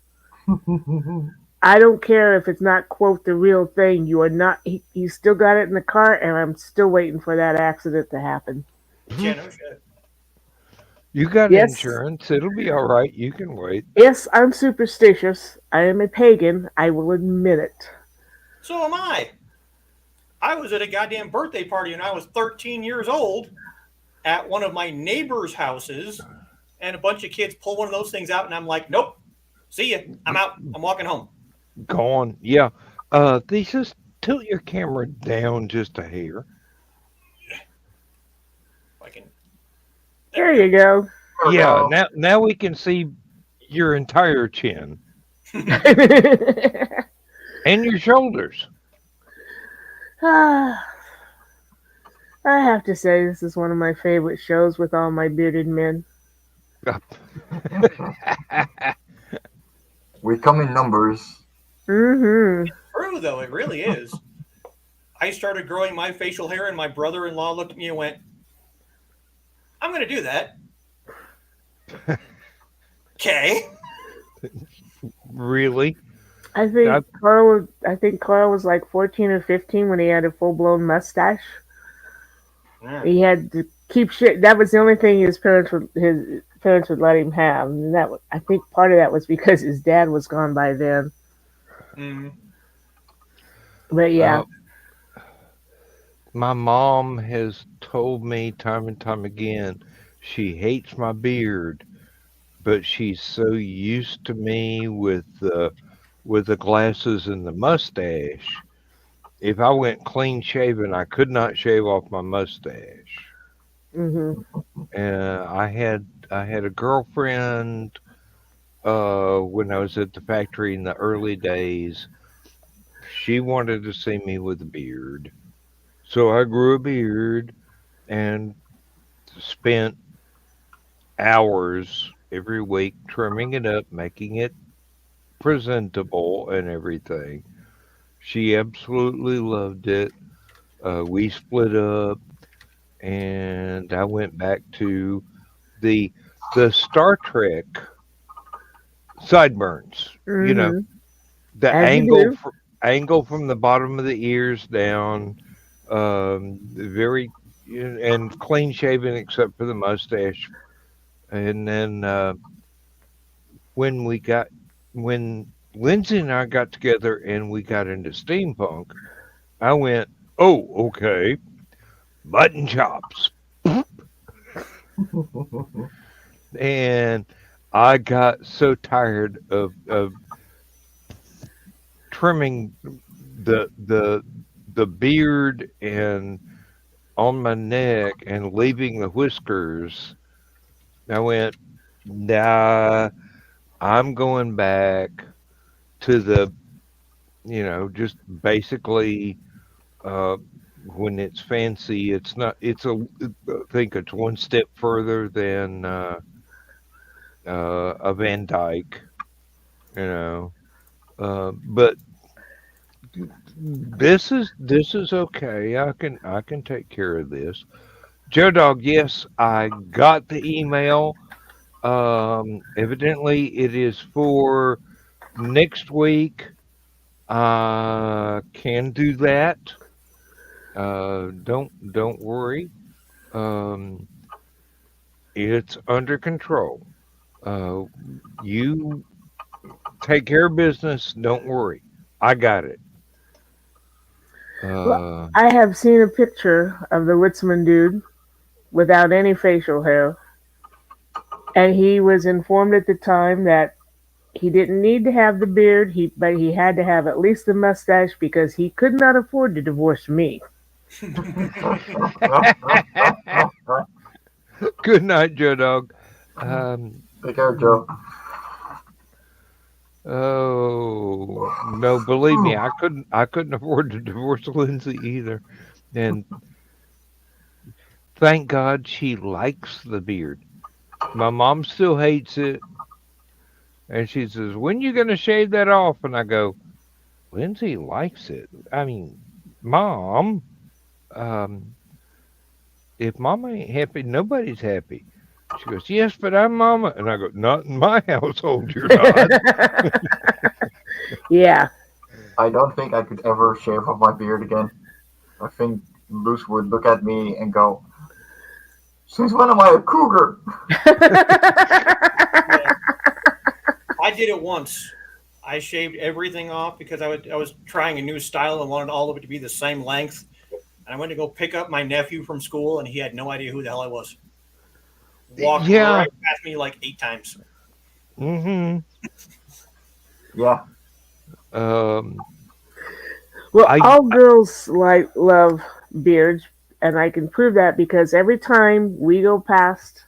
I don't care if it's not quote the real thing. You are not. You still got it in the car, and I'm still waiting for that accident to happen. Yeah, no shit. you got Yes, insurance. It'll be all right. You can wait. yes, I'm superstitious. I am a pagan. I will admit it. So am I. I was at a goddamn birthday party when I was 13 years old at one of my neighbor's houses, and a bunch of kids pull one of those things out, and I'm like, nope, see ya. I'm out. I'm walking home. Gone. Yeah. They just tilt your camera down just a hair. I can. There There we you go. go. There we Yeah. go. Now we can see your entire chin and your shoulders. Ah, I have to say, this is one of my favorite shows with all my bearded men. We come in numbers. Mm-hmm. True though, it really is. I started growing my facial hair, and my brother-in-law looked at me and went, "I'm going to do that." Okay. Really? I I, think Carl was like 14 or 15 when he had a full blown mustache. Yeah. He had to keep shit. That was the only thing his parents would let him have. And I think part of that was because his dad was gone by then. Mm. But yeah. uh, my mom has told me time and time again she hates my beard, but she's so used to me with the glasses and the mustache. If I went clean shaven, I could not shave off my mustache. Mhm. I had a girlfriend when I was at the factory in the early days. She wanted to see me with a beard, so I grew a beard and spent hours every week trimming it up, making it presentable and everything. She absolutely loved it. We split up, and I went back to the the Star Trek sideburns. You know, Mhm. the As you do. angle from the bottom of the ears down, very and clean shaven except for the mustache. And then when we got when Lindsay and I got together and we got into steampunk, I went, "Oh, okay, mutton chops," and I got so tired of trimming the beard and on my neck and leaving the whiskers. I went, nah, I'm going back to just basically uh, when it's fancy, it's not, I think it's one step further than a Van Dyke, you know. But this is okay. I can take care of this. Joe Dog, yes, I got the email. Evidently, it is for next week. Can do that. Don't worry. Um, it's under control. Uh, you take care of business. Don't worry. I got it. Well, Uh, I have seen a picture of the Ritzman dude without any facial hair, and he was informed at the time that he didn't need to have the beard, but he had to have at least the mustache because he could not afford to divorce me. good night, Joe Dog. Um, Take care, Joe. oh no, believe me, I couldn't afford to divorce Lindsay either. And thank God she likes the beard. My mom still hates it, and she says, "When you gonna shave that off?" And I go, "Lindsay likes it. I mean, Mom, um, if Mama ain't happy, nobody's happy." She goes, "Yes, but I'm Mama," and I go, "Not in my household, you're not." Yeah. I don't think I could ever shave off my beard again. I think Luce would look at me and go, "Since when am I a cougar?" Well, I did it once. I shaved everything off because I was trying a new style and wanted all of it to be the same length. And I went to go pick up my nephew from school, and he had no idea who the hell I was. Walked Yeah. right past me like 8 times. Mm-hmm. Yeah, Um, Well, I all girls love beards, and I can prove that because every time we go past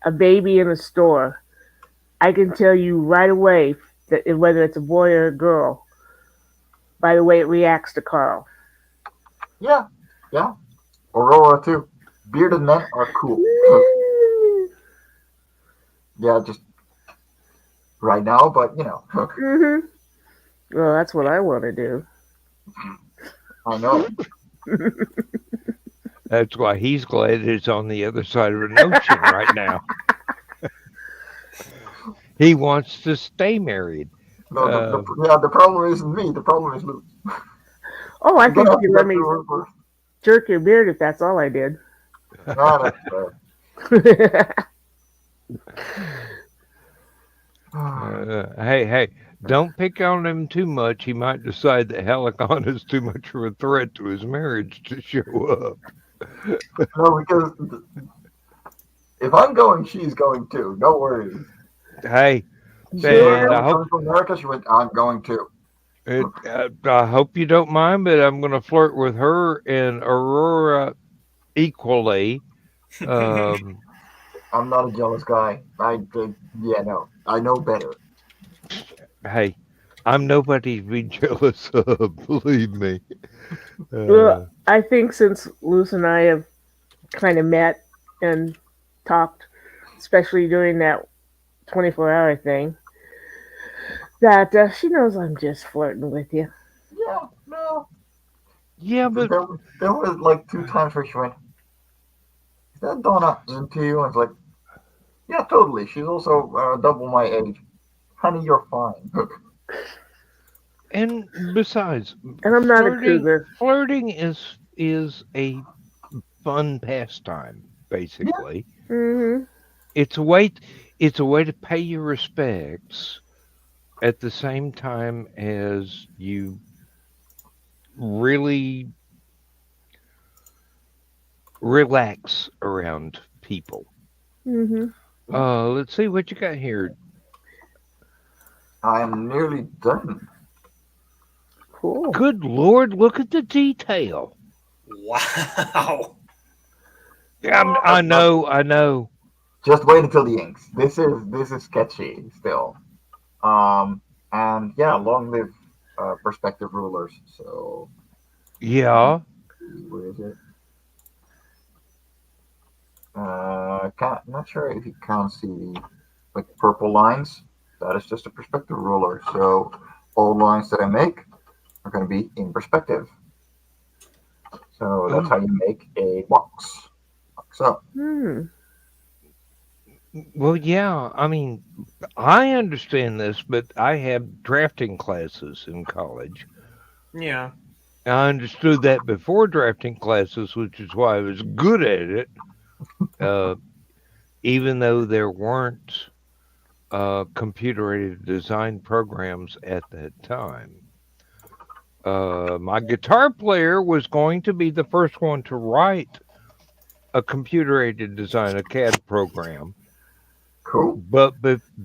a baby in a store, I can tell you right away whether it's a boy or a girl by the way it reacts to Carl. yeah, yeah. Aurora too. Bearded men are cool. Yeah, just right now, but Mhm. Well, that's what I want to do. I know. That's why he's glad it's on the other side of an ocean right now. He wants to stay married. No, Uh, the problem isn't me. The problem is Luke. Oh, I You're gonna think have to you let get me through her first. jerk your beard if that's all I did. Ah, that's fair. hey, don't pick on him too much. He might decide that Helicon is too much of a threat to his marriage to show up. No, because if I'm going, she's going too. No worries. Hey, She heard Yeah. I and was coming from America. She went, I'm going too. I hope you don't mind, but I'm going to flirt with her and Aurora equally. Um, I'm not a jealous guy. Yeah, no. I know better. hey, I'm nobody to be jealous of, believe me. Well, Uh, I think since Luce and I have kind of met and talked, especially during that 24-hour thing, that she knows I'm just flirting with you. Yeah, no. yeah, but There was like two times where she went, is that Donna into you? And it's like, yeah, totally. She's also double my age. Honey, you're fine. and besides, And I'm not a cougar. flirting is a fun pastime, Yeah, basically. Hmm. It's a way it's a way to pay your respects at the same time as you really relax around people. Hmm. yeah. Let's see what you got here. I am nearly done. Cool. Good Lord, look at the detail. Wow. Yeah, That's I not, know, I know. just wait until the inks. This is sketchy still. And yeah, long live perspective rulers. So Yeah. where is it? Not sure if you can't see the like purple lines. That is just a perspective ruler. So all lines that I make are going to be in perspective. So that's Oh, how you make a box. So Hmm. well, yeah. I mean, I understand this, but I had drafting classes in college. Yeah. I understood that before drafting classes, which is why I was good at it, uh, even though there weren't computer aided design programs at that time. My guitar player was going to be the first one to write a computer aided design, a CAD program, cool. but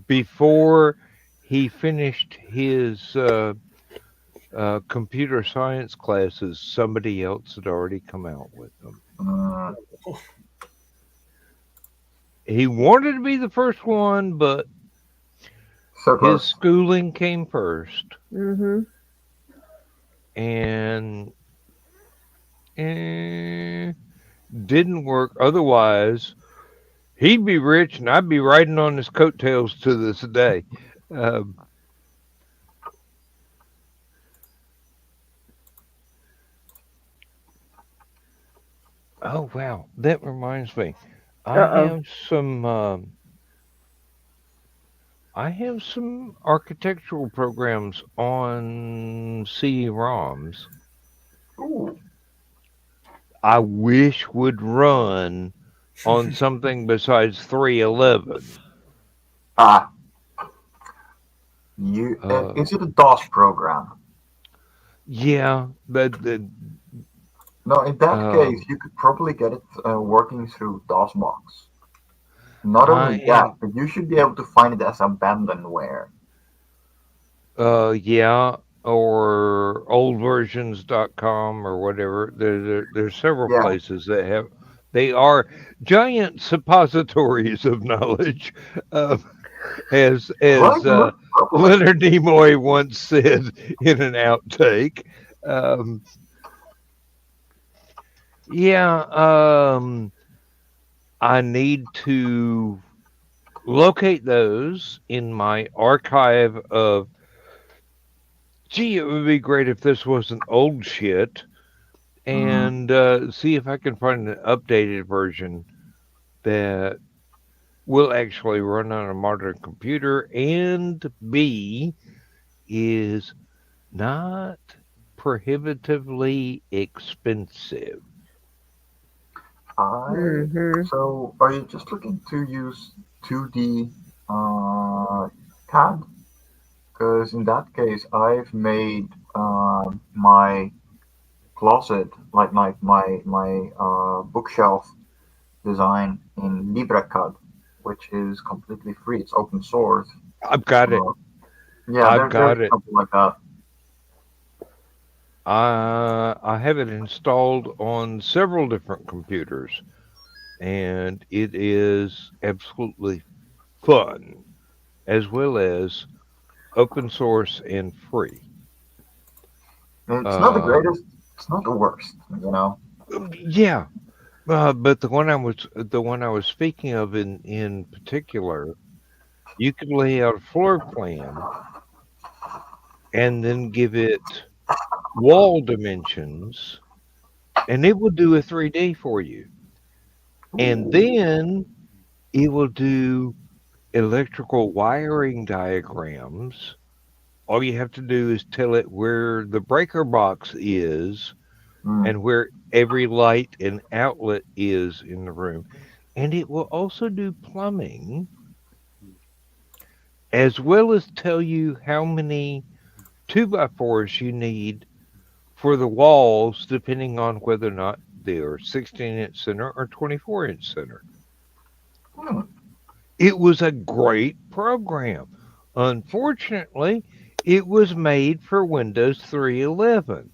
before he finished his computer science classes, somebody else had already come out with them. Mm, He wanted to be the first one, but so his close. schooling came first, Hmm. and eh, didn't work. Otherwise, he'd be rich, and I'd be riding on his coattails to this day. Um, oh wow, that reminds me. Uh I oh. have some. I have some architectural programs on CD-ROMs. Ooh. I wish would run on something besides 311. Ah, you. Uh, Is it a DOS program? yeah, but the No, in that case, um, you could probably get it working through DOSBox. Not I only that, am but you should be able to find it as abandonware. yeah, or oldversions.com or whatever. There's several Yeah, places that have they are giant suppositories of knowledge. As try to look properly. Leonard Nimoy once said in an outtake. Um, yeah, I need to locate those in my archive of. Gee, it would be great if this wasn't old shit. Mm-hmm. and see if I can find an updated version that will actually run on a modern computer, and B is not prohibitively expensive. I Mm-hmm. so are you just looking to use 2D CAD? Because in that case, I've made my closet, like my bookshelf design in LibreCAD, which is completely free. It's open source. I've got it. Uh, yeah, I've there's got it. something like that. I have it installed on several different computers, and it is absolutely fun, as well as open source and free. It's not the Um, greatest. It's not the worst. You know. yeah, but the one I was speaking of in particular, you could lay out a floor plan and then give it wall dimensions, and it will do a 3D for you. And Ooh. then it will do electrical wiring diagrams. All you have to do is tell it where the breaker box is Mm. and where every light and outlet is in the room. And it will also do plumbing as well as tell you how many 2 by 4s you need for the walls, depending on whether or not they're 16-inch center or 24-inch center. Hmm. It was a great program. Unfortunately, it was made for Windows 3.11.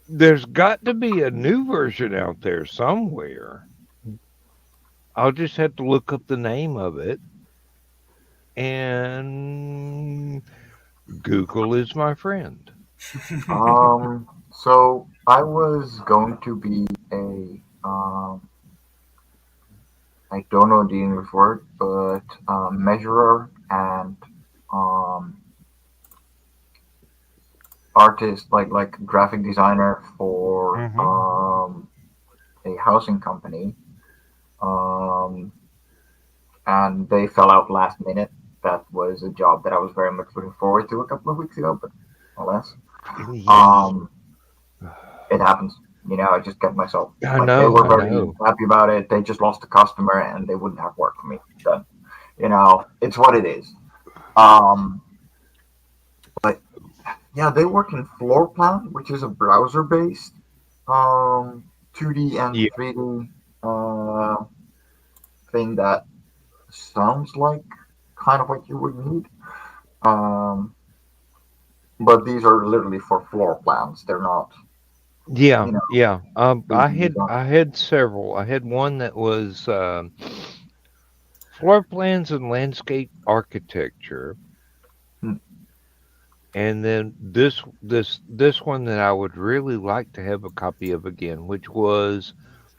There's got to be a new version out there somewhere. I'll just have to look up the name of it, and Google is my friend. So I was going to be a I don't know the English word, but measurer and um, artist, like graphic designer for Hmm. a housing company. Um, and they fell out last minute. That was a job that I was very much looking forward to a couple of weeks ago, but alas, Yeah, um, it happens. You know, I just get myself I like they know, were I very know. happy about it. They just lost a customer and they wouldn't have work for me. Done. You know, it's what it is. Um, but yeah, they work in Floor Plan, which is a browser-based 2D and Yeah, 3D uh, thing that sounds like kind of what you would need. Um, but these are literally for floor plans. They're not, yeah, you know, yeah. 3D design. I had several. I had one that was floor plans and landscape architecture, Hmm. and then this one that I would really like to have a copy of again, which was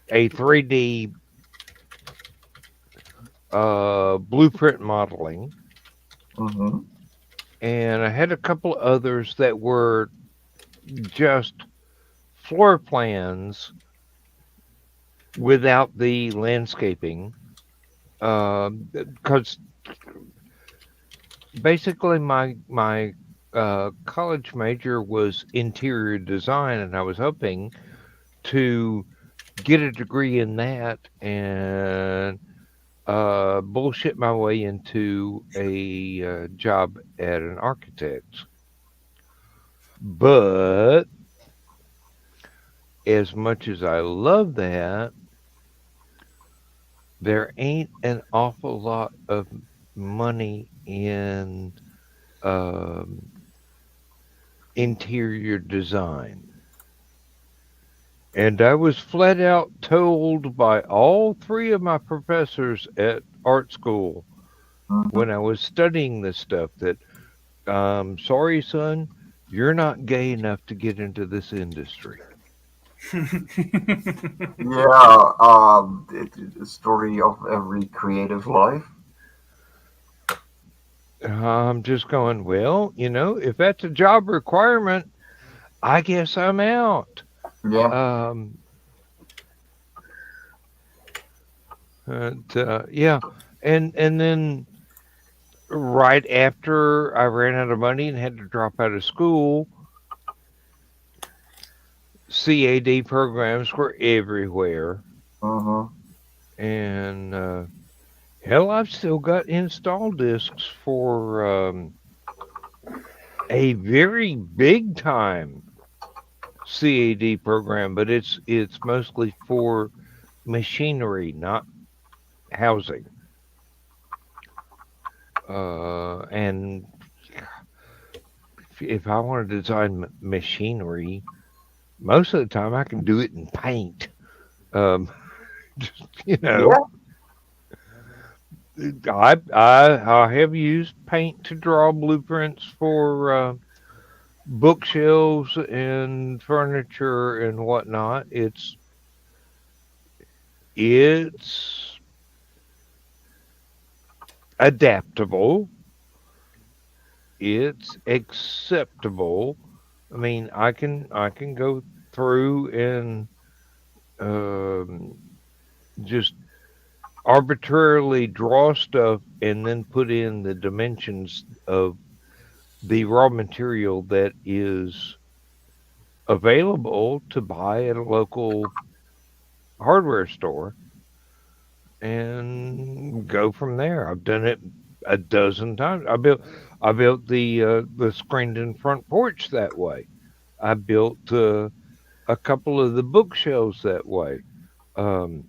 a 3D blueprint modeling, Mm-hmm. and I had a couple others that were just floor plans without the landscaping. Because basically my college major was interior design, and I was hoping to get a degree in that and bullshit my way into a job at an architect's. But as much as I love that, there ain't an awful lot of money in um, interior design. And I was flat out told by all three of my professors at art school Mm-hmm. when I was studying this stuff that, sorry, son, you're not gay enough to get into this industry. Yeah, it's the story of every creative life. I'm just going, well, if that's a job requirement, I guess I'm out. Yeah. Um, yeah, and then right after I ran out of money and had to drop out of school, CAD programs were everywhere, Mm-hmm. and hell, I've still got install discs for a very big time CAD program, but it's mostly for machinery, not housing. And if I want to design machinery, most of the time I can do it in paint. Um, just, Yeah. I have used paint to draw blueprints for bookshelves and furniture and whatnot. It's adaptable. It's acceptable. I mean, I can go through and um, just arbitrarily draw stuff and then put in the dimensions of the raw material that is available to buy at a local hardware store and go from there. I've done it a dozen times. I built the screened in front porch that way. I built a couple of the bookshelves that way. Um,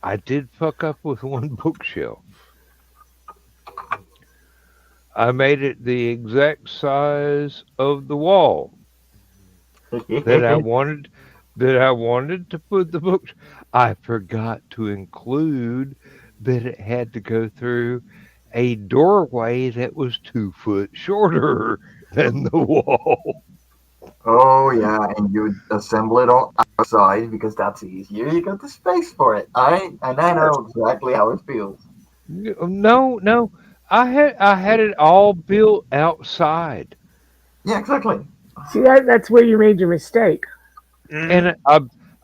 I did fuck up with one bookshelf. I made it the exact size of the wall that I wanted that I wanted to put the books. I forgot to include that it had to go through a doorway that was 2 foot shorter than the wall. Oh yeah, and you assemble it all outside because that's easier. You got the space for it. I know exactly how it feels. No, no, I had it all built outside, Yeah, exactly. See, that's where you made your mistake. Mm-hmm. and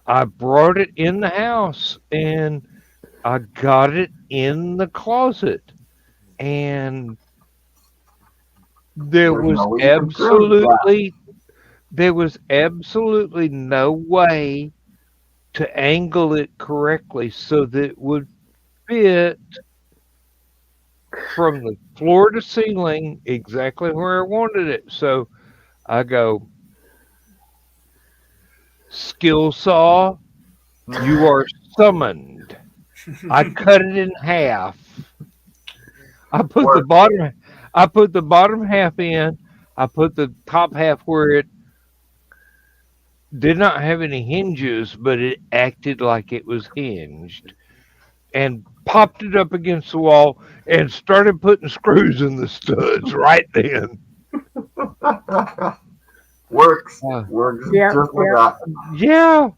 I brought it in the house, and I got it in the closet, and there There's was no way you can prove that. absolutely there was absolutely no way to angle it correctly so that it would fit from the floor to ceiling exactly where I wanted it. So I go, skill saw, you are summoned. I cut it in half. I put the Work. bottom I put the bottom half in. I put the top half where it did not have any hinges, but it acted like it was hinged, and popped it up against the wall and started putting screws in the studs right then. Works. Uh, Works Yep, just like yep, that. yeah.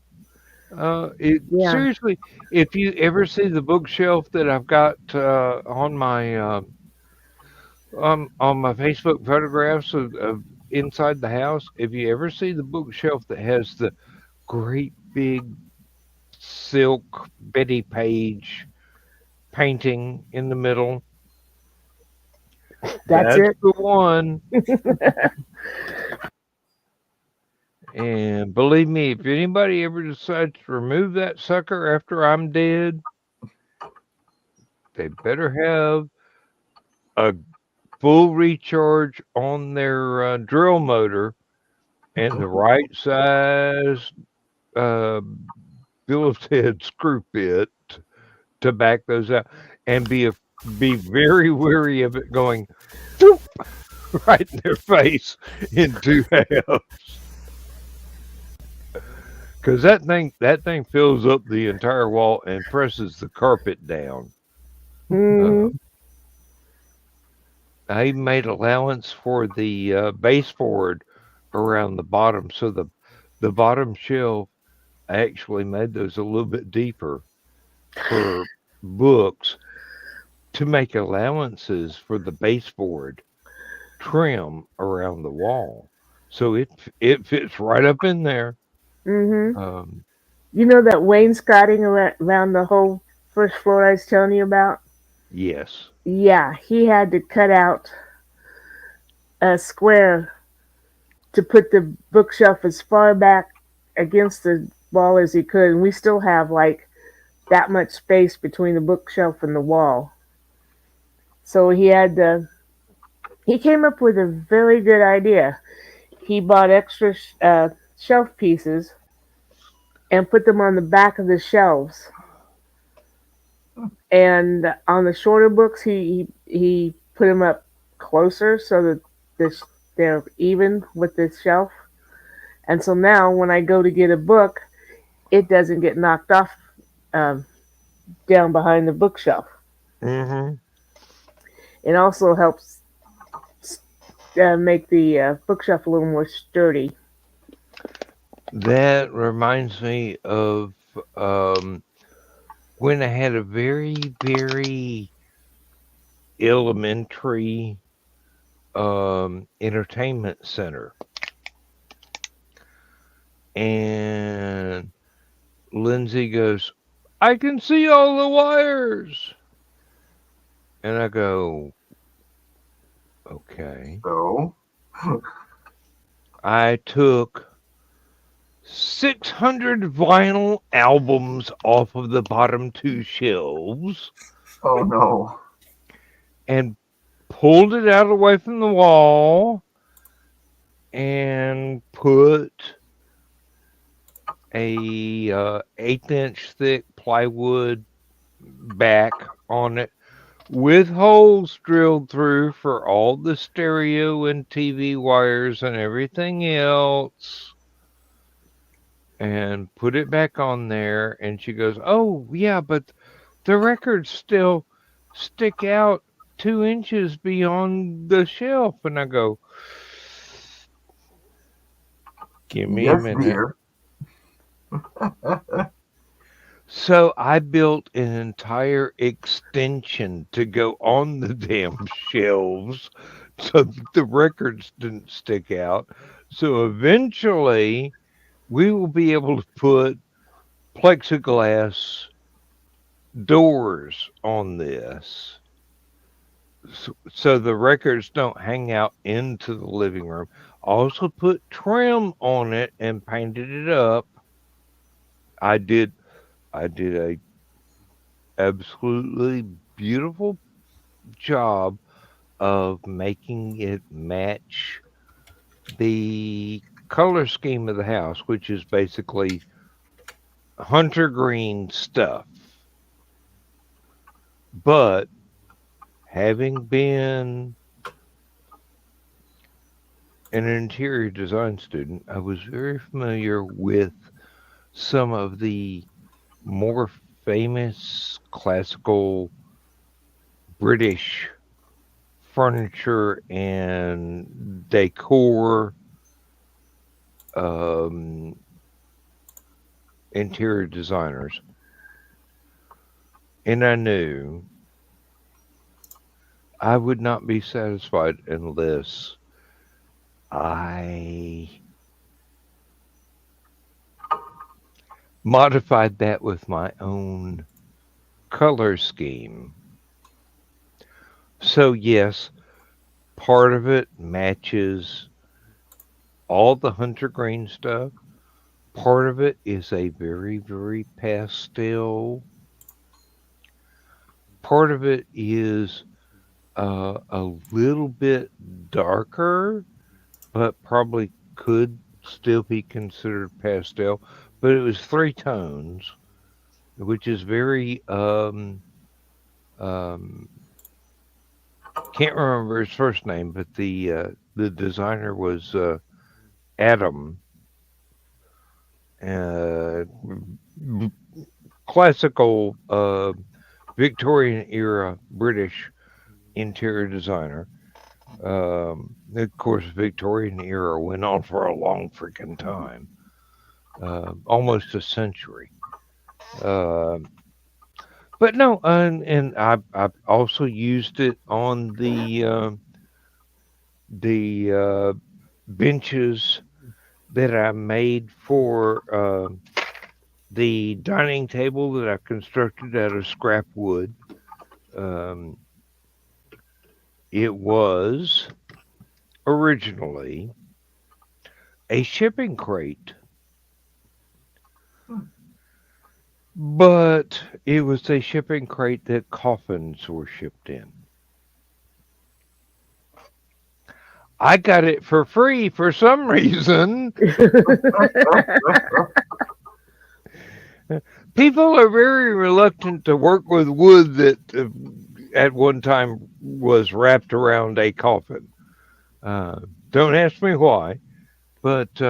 yeah. Seriously, if you ever see the bookshelf that I've got on my Facebook photographs of inside the house, if you ever see the bookshelf that has the great big silk Betty Page painting in the middle, That's that's it. the one. And believe me, if anybody ever decides to remove that sucker after I'm dead, they better have a full recharge on their drill motor and the right size uh, Phillips head screw bit to back those out, and be very wary of it going "Phoop," right in their face in two halves, because that thing fills up the entire wall and presses the carpet down. Uh, Hmm. I even made allowance for the baseboard around the bottom, so the bottom shelf I actually made those a little bit deeper for books to make allowances for the baseboard trim around the wall. So it fits right up in there. Mhm. Um, You know that wainscoting around the whole first floor I was telling you about? yes. Yeah, he had to cut out a square to put the bookshelf as far back against the wall as he could, and we still have like that much space between the bookshelf and the wall. So he came up with a very good idea. He bought extra shelf pieces and put them on the back of the shelves. And on the shorter books, he put them up closer so that this they're even with the shelf. And so now when I go to get a book, it doesn't get knocked off um, down behind the bookshelf. Hmm. It also helps make the bookshelf a little more sturdy. That reminds me of um, when I had a very elementary entertainment center, and Lindsay goes, "I can see all the wires," and I go, "Okay." So, I took 600 vinyl albums off of the bottom two shelves oh no. and pulled it out away from the wall and put a 1/8 inch thick plywood back on it with holes drilled through for all the stereo and TV wires and everything else, and put it back on there. And she goes, "Oh, yeah, but the records still stick out 2 inches beyond the shelf." And I go, "Give me a Yes, minute." dear. So I built an entire extension to go on the damn shelves so that the records didn't stick out. So eventually we will be able to put plexiglass doors on this, so the records don't hang out into the living room. Also put trim on it and painted it up. I did I did a absolutely beautiful job of making it match the color scheme of the house, which is basically hunter green stuff. But having been an interior design student, I was very familiar with some of the more famous classical British furniture and decor um, interior designers. And I knew I would not be satisfied unless I modified that with my own color scheme. So, yes, part of it matches all the hunter green stuff. Part of it is a very pastel. Part of it is a little bit darker, but probably could still be considered pastel. But it was three tones, which is very um, can't remember his first name, but the designer was Adam, uh, classical Victorian era British interior designer. Of course, Victorian era went on for a long freaking time, almost a century. Uh, but no, and I also used it on the benches that I made for the dining table that I constructed out of scrap wood. Um, it was originally a shipping crate, Hmm. but it was a shipping crate that coffins were shipped in. I got it for free for some reason. People are very reluctant to work with wood that at one time was wrapped around a coffin. Uh, don't ask me why, but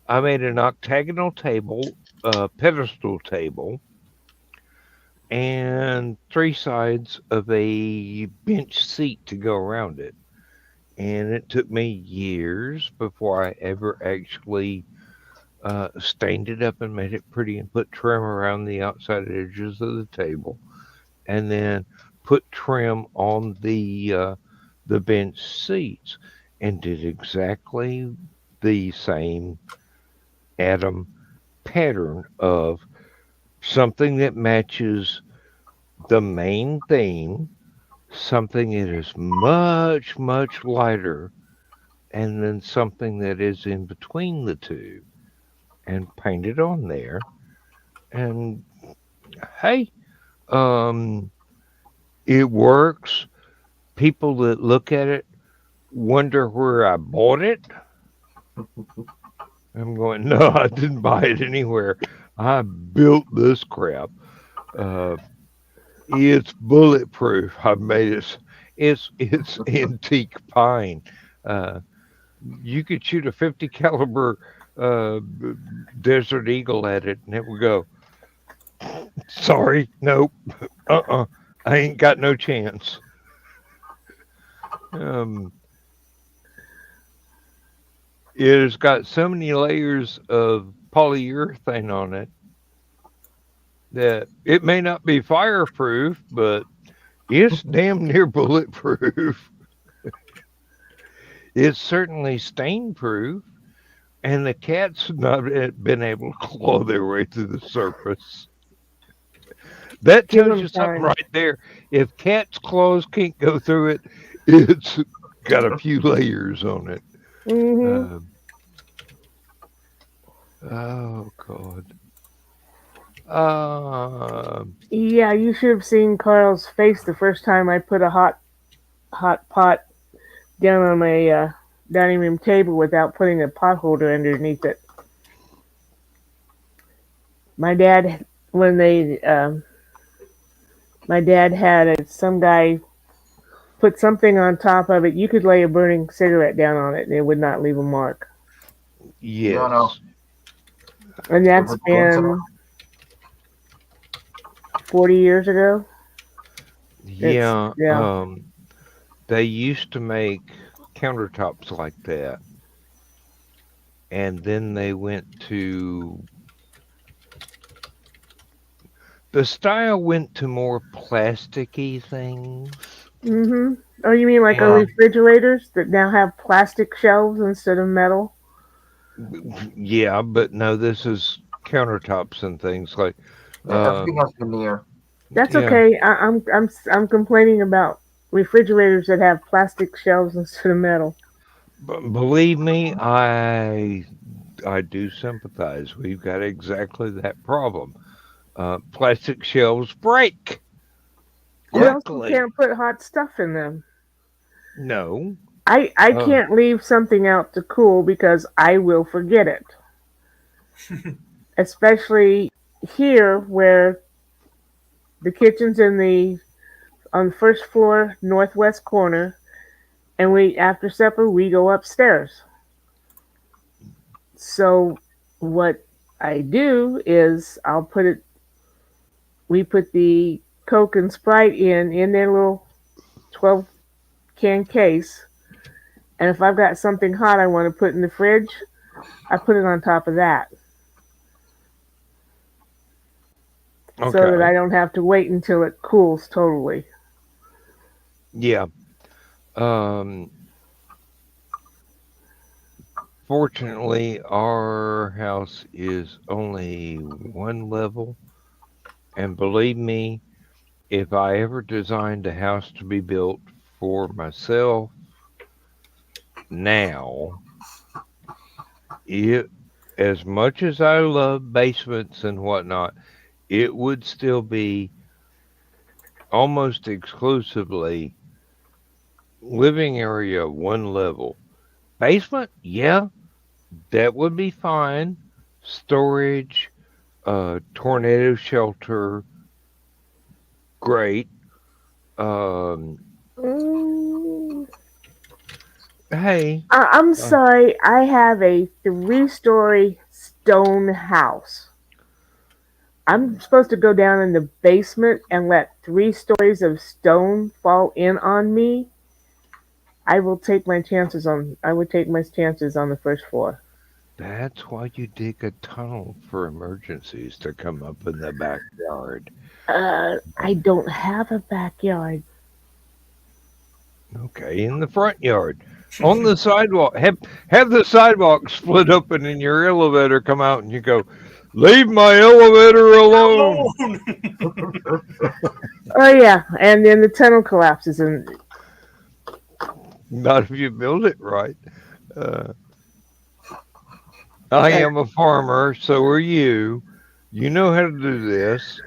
I made an octagonal table, a pedestal table, and three sides of a bench seat to go around it. And it took me years before I ever actually stained it up and made it pretty and put trim around the outside edges of the table, and then put trim on the bench seats, and did exactly the same atom pattern of something that matches the main theme, something that is much, much lighter, and then something that is in between the two, and paint it on there. And hey, um, it works. People that look at it wonder where I bought it. I'm going, no, I didn't buy it anywhere. I built this crap. Uh, it's bulletproof. I've made it. It's antique pine. Uh, you could shoot a 50 caliber Desert Eagle at it, and it would go. Sorry, nope, I ain't got no chance. Um, it's got so many layers of polyurethane on it that it may not be fireproof, but it's damn near bulletproof. It's certainly stain proof, and the cats have not been able to claw their way through the surface. That Give tells you them something time. right there. If cat's claws can't go through it, it's got a few layers on it. Hmm. Um, oh God. Um, Yeah, you should have seen Carl's face the first time I put a hot pot down on my dining room table without putting a pot holder underneath it. My dad, when they, my dad had some guy put something on top of it. You could lay a burning cigarette down on it and it would not leave a mark. No, no. yes. And The that's wood paints are. been 40 years ago. It's Yeah. yeah. They used to make countertops like that, and then they went to the style went to more plasticky things. Mhm. Oh, you mean like our Well, And refrigerators that now have plastic shelves instead of metal? yeah, but no, this is countertops and things like, yeah, everything um, has veneer. That's yeah. okay. I'm complaining about refrigerators that have plastic shelves instead of metal. Believe me, I do sympathize. We've got exactly that problem. Plastic shelves break You Yeah, also quickly. can't put hot stuff in them. No. I Uh, can't leave something out to cool because I will forget it. Especially here where the kitchen's in the on the first floor northwest corner and we after supper we go upstairs. So what I do is I'll put it we put the Coke and Sprite in their little 12 can case, and if I've got something hot I want to put in the fridge, I put it on top of that so that I okay. don't have to wait until it cools totally. Yeah. Um, Fortunately, our house is only one level, and believe me, if I ever designed a house to be built for myself now, it, as much as I love basements and whatnot, it would still be almost exclusively living area one level. Basement, yeah, that would be fine. Storage, tornado shelter, great. Um, Mm, hey, I'm uh, sorry. I have a three-story stone house. I'm supposed to go down in the basement and let 3 stories of stone fall in on me. I will take my chances on. I would take my chances on the first floor. that's why you dig a tunnel for emergencies to come up in the backyard. I don't have a backyard. Okay, in the front yard, on the sidewalk. Have the sidewalk split open and your elevator come out, and you go, "Leave my elevator alone." Alone. Oh yeah, and then the tunnel collapses and Not if you build it right. Uh, I uh, am a farmer, so are you. You know how to do this.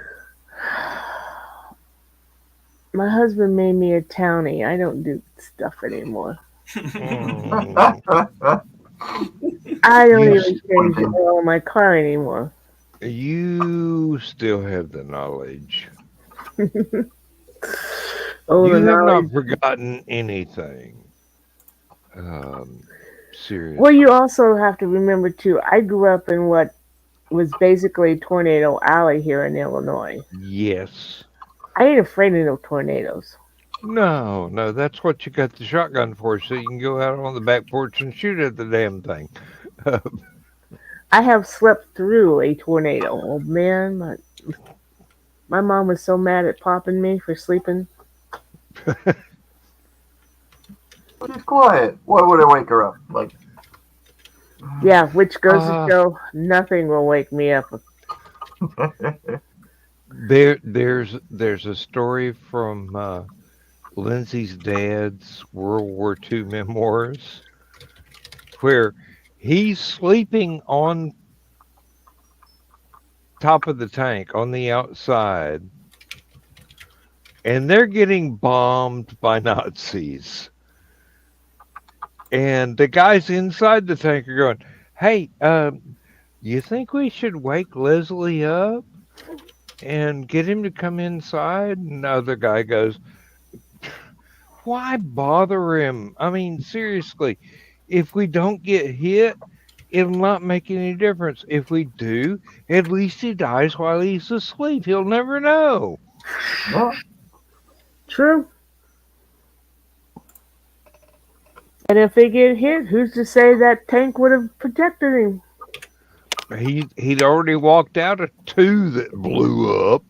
my husband made me a townie. I don't do stuff anymore. Mm, I don't you even change the oil in my car anymore. you still have the knowledge. Oh, the You have knowledge. not forgotten anything. Um, Well, you seriously. also have to remember too. I grew up in what was basically Tornado Alley here in Illinois. Yes. I ain't afraid of no tornadoes. No, no, that's what you got the shotgun for, so you can go out on the back porch and shoot at the damn thing. I have slept through a tornado. Oh man, my mom was so mad at popping me for sleeping. But she's quiet. Why would I wake her up? Like, Yeah, which goes to uh, show nothing will wake me up. there's a story from Lindsay's dad's World War II memoirs where he's sleeping on top of the tank on the outside, and they're getting bombed by Nazis. And the guys inside the tank are going, "Hey, you think we should wake Leslie up and get him to come inside?" And the other guy goes, "Why bother him? I mean, seriously, if we don't get hit, it'll not make any difference. If we do, at least he dies while he's asleep. He'll never know." yeah. True. And if they get hit, who's to say that tank would have protected him? He'd already walked out of two that blew up.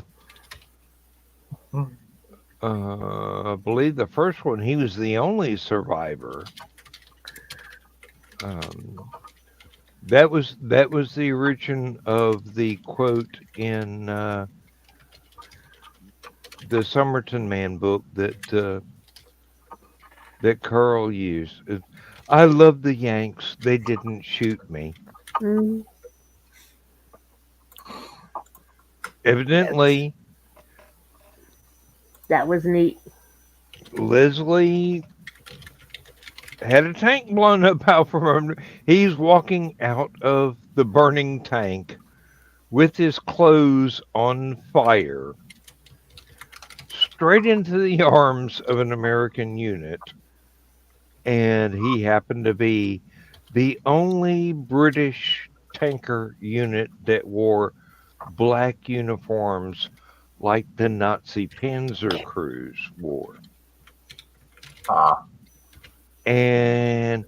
I believe the first one he was the only survivor. Um, that was the origin of the quote in the Somerton Man book that Carl used. I love the Yanks. They didn't shoot me. Mm, that's, Evidently, that was neat. Leslie had a tank blown up out from him. He's walking out of the burning tank with his clothes on fire straight into the arms of an American unit. And he happened to be the only British tanker unit that wore black uniforms like the Nazi panzer crews wore. Ah, And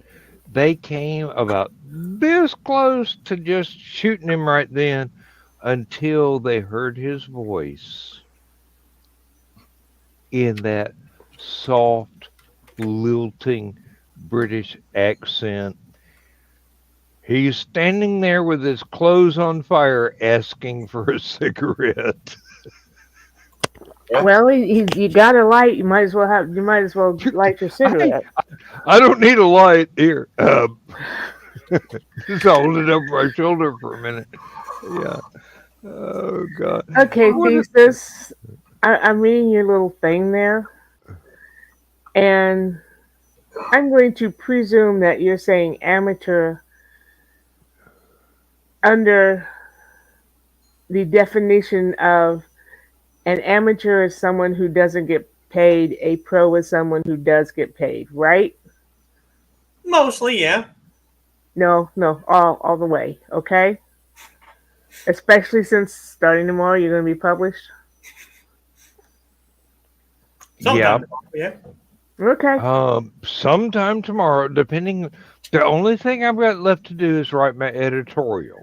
they came about this close to just shooting him right then until they heard his voice in that soft, lilting British accent. He's standing there with his clothes on fire asking for a cigarette. Yeah. Well, you got a light. You might as well light your I cigarette. I don't need a light here. Just hold it over my shoulder for a minute. Yeah. Oh God. Okay, What? thesis. I'm reading your little thing there, and I'm going to presume that you're saying amateur under the definition of an amateur is someone who doesn't get paid, a pro is someone who does get paid, right? Mostly, yeah. No, no, all the way, okay? Especially since starting tomorrow you're going to be published. Yeah. Sometimes, yeah. Okay. Sometime tomorrow, depending. The only thing I've got left to do is write my editorial.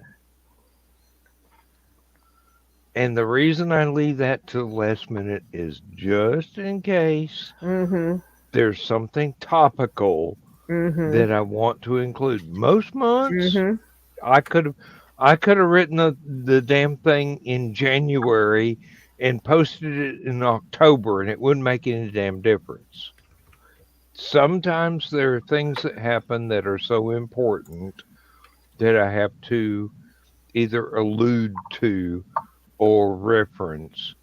And the reason I leave that to the last minute is just in case Mhm. there's something topical Mhm. that I want to include. Most months Mhm. I could have I could have written the damn thing in January and posted it in October and it wouldn't make any damn difference. Sometimes there are things that happen that are so important that I have to either allude to or reference.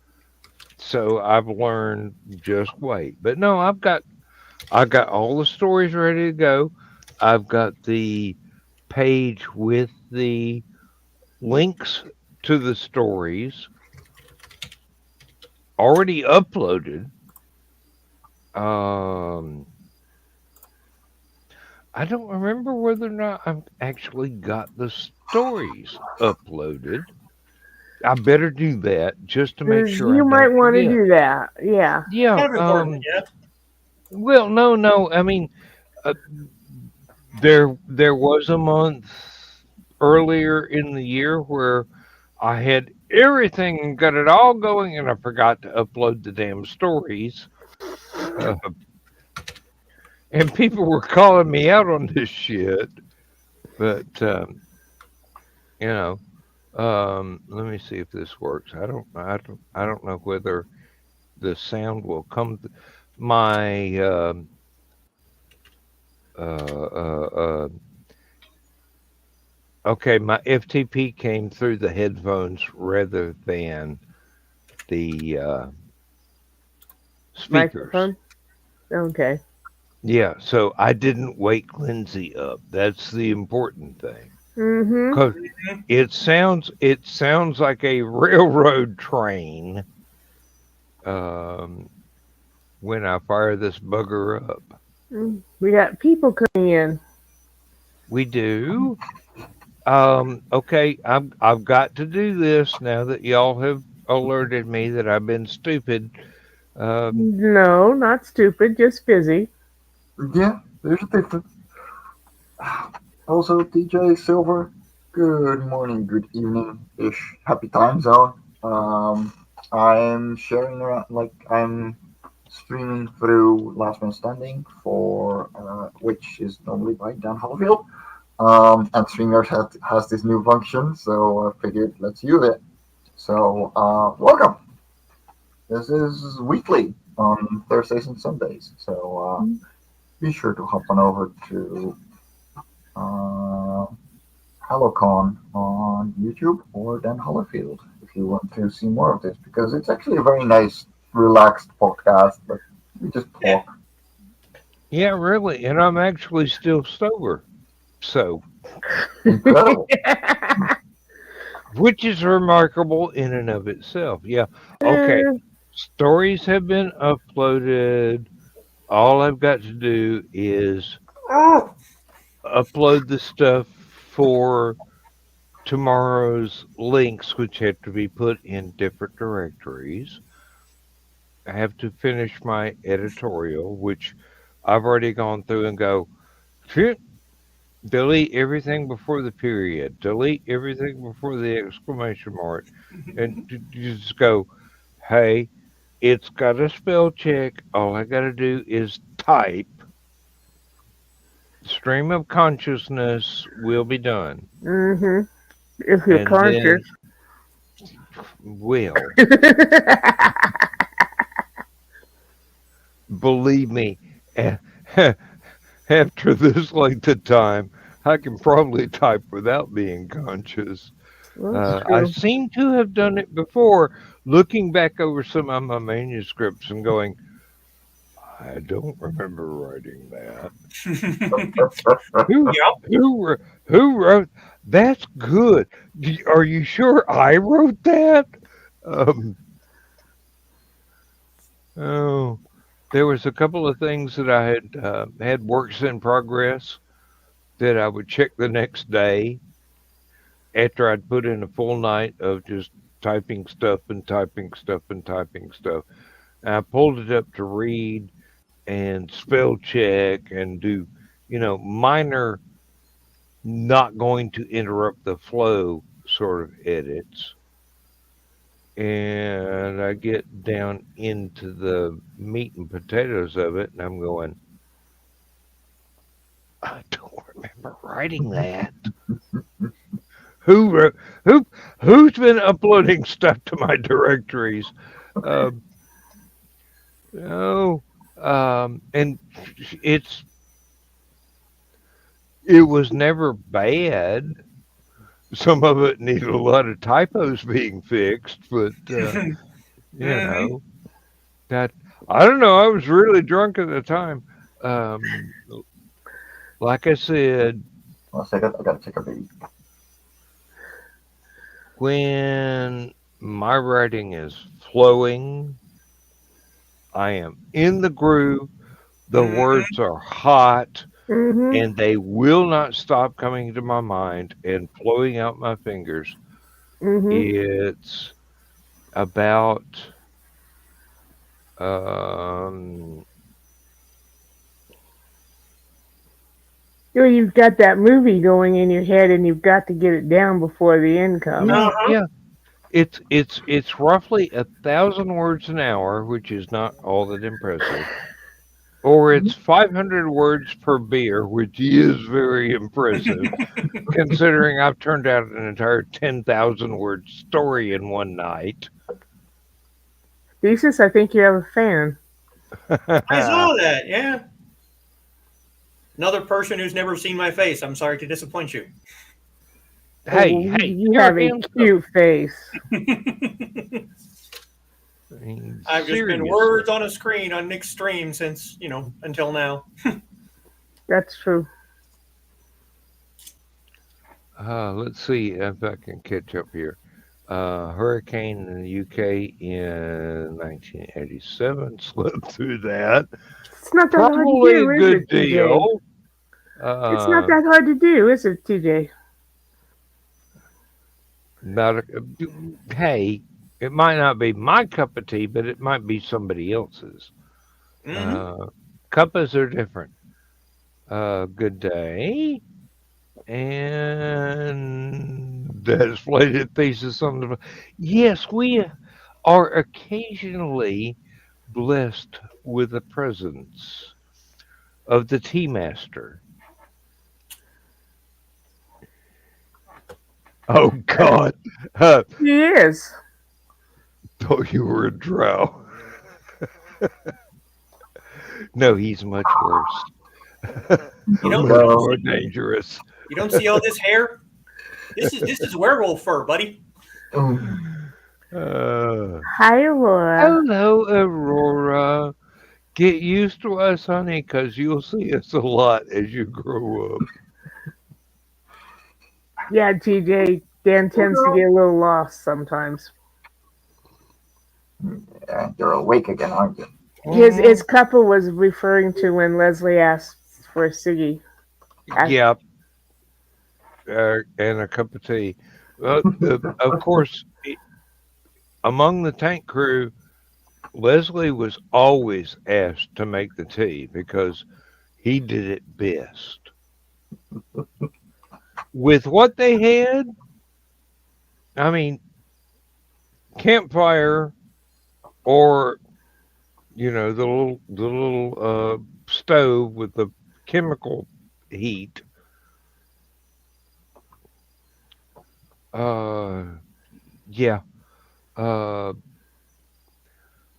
So I've learned just wait. But no, I got all the stories ready to go. I've got the page with the links to the stories already uploaded. Um, I don't remember whether or not I've actually got the stories uploaded. I better do that just to make sure I You might don't want to forget. do that. Yeah. Yeah. Kind of important, yeah. Well, no, no. I mean, uh, there was a month earlier in the year where I had everything and got it all going, and I forgot to upload the damn stories. Uh, and people were calling me out on this shit. But you know, let me see if this works. I don't know whether the sound will come. My uh, uh, uh, okay, my FTP came through the headphones rather than the speakers. Microphone. Okay. Yeah, so I didn't wake Lindsay up. That's the important thing. Mhm. 'Cause it sounds like a railroad train um, when I fire this bugger up. We got people coming in. We do. Okay, I've got to do this now that y'all have alerted me that I've been stupid. Um, No, not stupid, just busy. Yeah, there's a difference. Also, DJ Silver, good morning, good evening ish, happy time zone. I'm sharing around, like, I'm streaming through Last Man Standing for which is normally by Dan Hollifield. And StreamYard has this new function, so I figured let's use it. So, welcome. This is weekly on Thursdays and Sundays. So, be sure to hop on over to uh, HaloCon on YouTube or Dan Hollifield if you want to see more of this, because it's actually a very nice, relaxed podcast. But we just Yeah. talk. yeah, really, and I'm actually still sober. So, Incredible. which is remarkable in and of itself. Yeah. Okay. Uh, Stories have been uploaded. All I've got to do is Oh, upload the stuff for tomorrow's links, which have to be put in different directories. I have to finish my editorial, which I've already gone through and go, "Phew, delete everything before the period, delete everything before the exclamation mark, and you just go, hey, it's got a spell check. All I got to do is type stream of consciousness will be done. Mm-hmm. If you're And conscious. then, well, believe me, a- after this length of time, I can probably type without being conscious. That's I true. seem to have done it before, looking back over some of my manuscripts and going, I don't remember writing that. Who Yep. who wrote? That's good. Are you sure I wrote that? Um, oh, there was a couple of things that I had works in progress that I would check the next day after I'd put in a full night of just typing stuff and typing stuff and typing stuff. And I pulled it up to read and spell check and do, minor, not going to interrupt the flow sort of edits. And I get down into the meat and potatoes of it, and I'm going, I don't remember writing that. Who wrote, who who's been uploading stuff to my directories? Um, no, and it's it was never bad. Some of it needed a lot of typos being fixed, but you Mhm. know that I don't know. I was really drunk at the time. Um, like I said, One second, I gotta take a beat. when my writing is flowing, I am in the groove. The Mhm. words are hot, Mm-hmm. and they will not stop coming to my mind and flowing out my fingers. Mm-hmm. It's about um, Well, you've got that movie going in your head, and you've got to get it down before the end comes. yeah, Uh-huh. yeah. It's roughly 1,000 words an hour, which is not all that impressive. Or it's 500 words per beer, which is very impressive, considering I've turned out an entire 10,000 word story in one night. Thesis, I think you have a fan. I saw that. Yeah. Another person who's never seen my face. I'm sorry to disappoint you. Hey, Oh, hey, you you're have a handsome. cute face. I mean, I've just been seriously. words on a screen on Nick's stream since, until now. That's true. Let's see if I can catch up here. Hurricane in the UK in 1987. Slept through that. It's not that hard to Probably a do, is good it, TJ? deal. It's not Uh, that hard to do, is it, TJ? not hey, it might not be my cup of tea, but it might be somebody else's. Hmm. Uh, Cuppas are different. Good day. And the displayed thesis on the. Yes, we are occasionally blessed with the presence of the tea master. Oh God! He is. Thought you were a drow. No, he's much worse. You Here we don't Much you don't go. more see dangerous. you don't see all this hair? This is werewolf fur, buddy. Ooh, Uh, Hi, Aurora. Hello, Aurora. Get used to us, honey, because you'll see us a lot as you grow up. Yeah, TJ. Dan here we tends to go. get a little lost sometimes. Yeah, you're awake again, aren't you? His couple was referring to when Leslie asked for Siggy. Asked, Yeah, and a cup of tea. Of course, among the tank crew, Leslie was always asked to make the tea because he did it best. With what they had, I mean, campfire or the little stove with the chemical heat. Uh, yeah. Uh,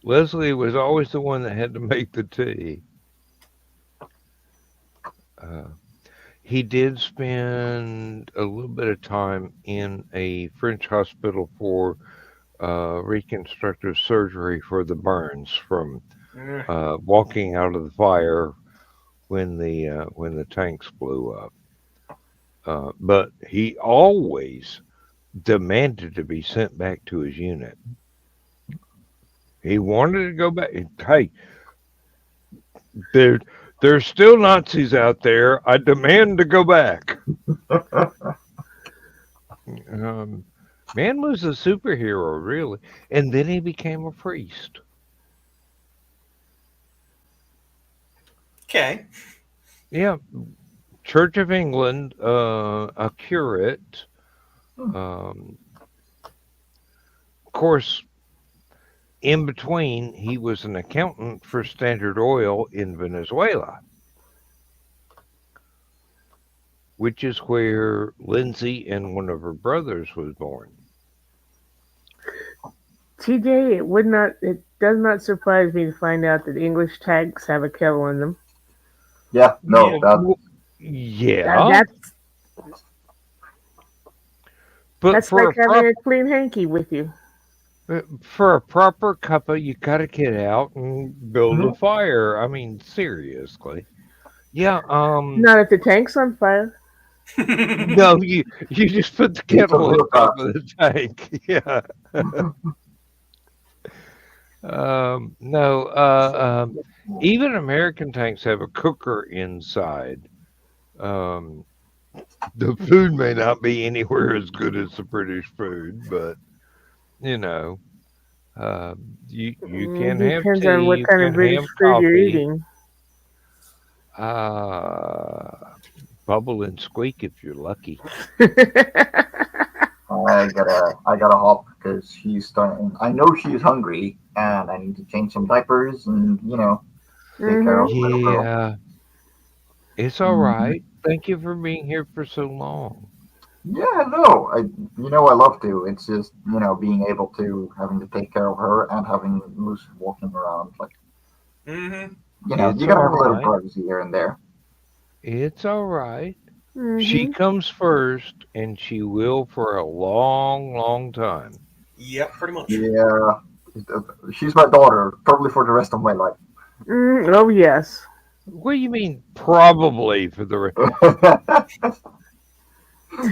Leslie was always the one that had to make the tea. Uh, he did spend a little bit of time in a French hospital for reconstructive surgery for the burns from Mm. walking out of the fire when the tanks blew up. But he always demanded to be sent back to his unit. He wanted to go back. Hey, there, there's still Nazis out there. I demand to go back. Um, Man was a superhero, really. And then he became a priest. Okay. Yeah, Church of England, a curate. Hmm. Of course, in between, he was an accountant for Standard Oil in Venezuela, which is where Lindsay and one of her brothers was born. TJ, it does not surprise me to find out that English tanks have a kettle in them. Yeah, no, Yeah. Well, that well, That, yeah, that's but that's like having a clean hanky with you. for a proper cuppa, you gotta get out and build a mhm, fire. I mean, seriously. Yeah. Not if the tank's on fire. No, you just put the needs a kettle on little top fast. of the tank. Yeah. No. Even American tanks have a cooker inside. Um, the food may not be anywhere as good as the British food, but you know, uh, you can have Depends on tea, what you kind of can British have food you're coffee. eating. Uh, Bubble and squeak if you're lucky. I gotta hop because she's starting. I know she's hungry, and I need to change some diapers and take care hmm of the little girl. Yeah, it's all Mhm. right. Thank you for being here for so long. Yeah, no, I love to. It's just being able to having to take care of her and having Moose walking around. Like Mm-hmm. you It's gotta all have a little right. privacy here and there. It's all right. She hmm comes first, and she will for a long, long time. Yep, pretty much. Yeah, she's my daughter, probably for the rest of my life. Oh yes. What do you mean, probably for the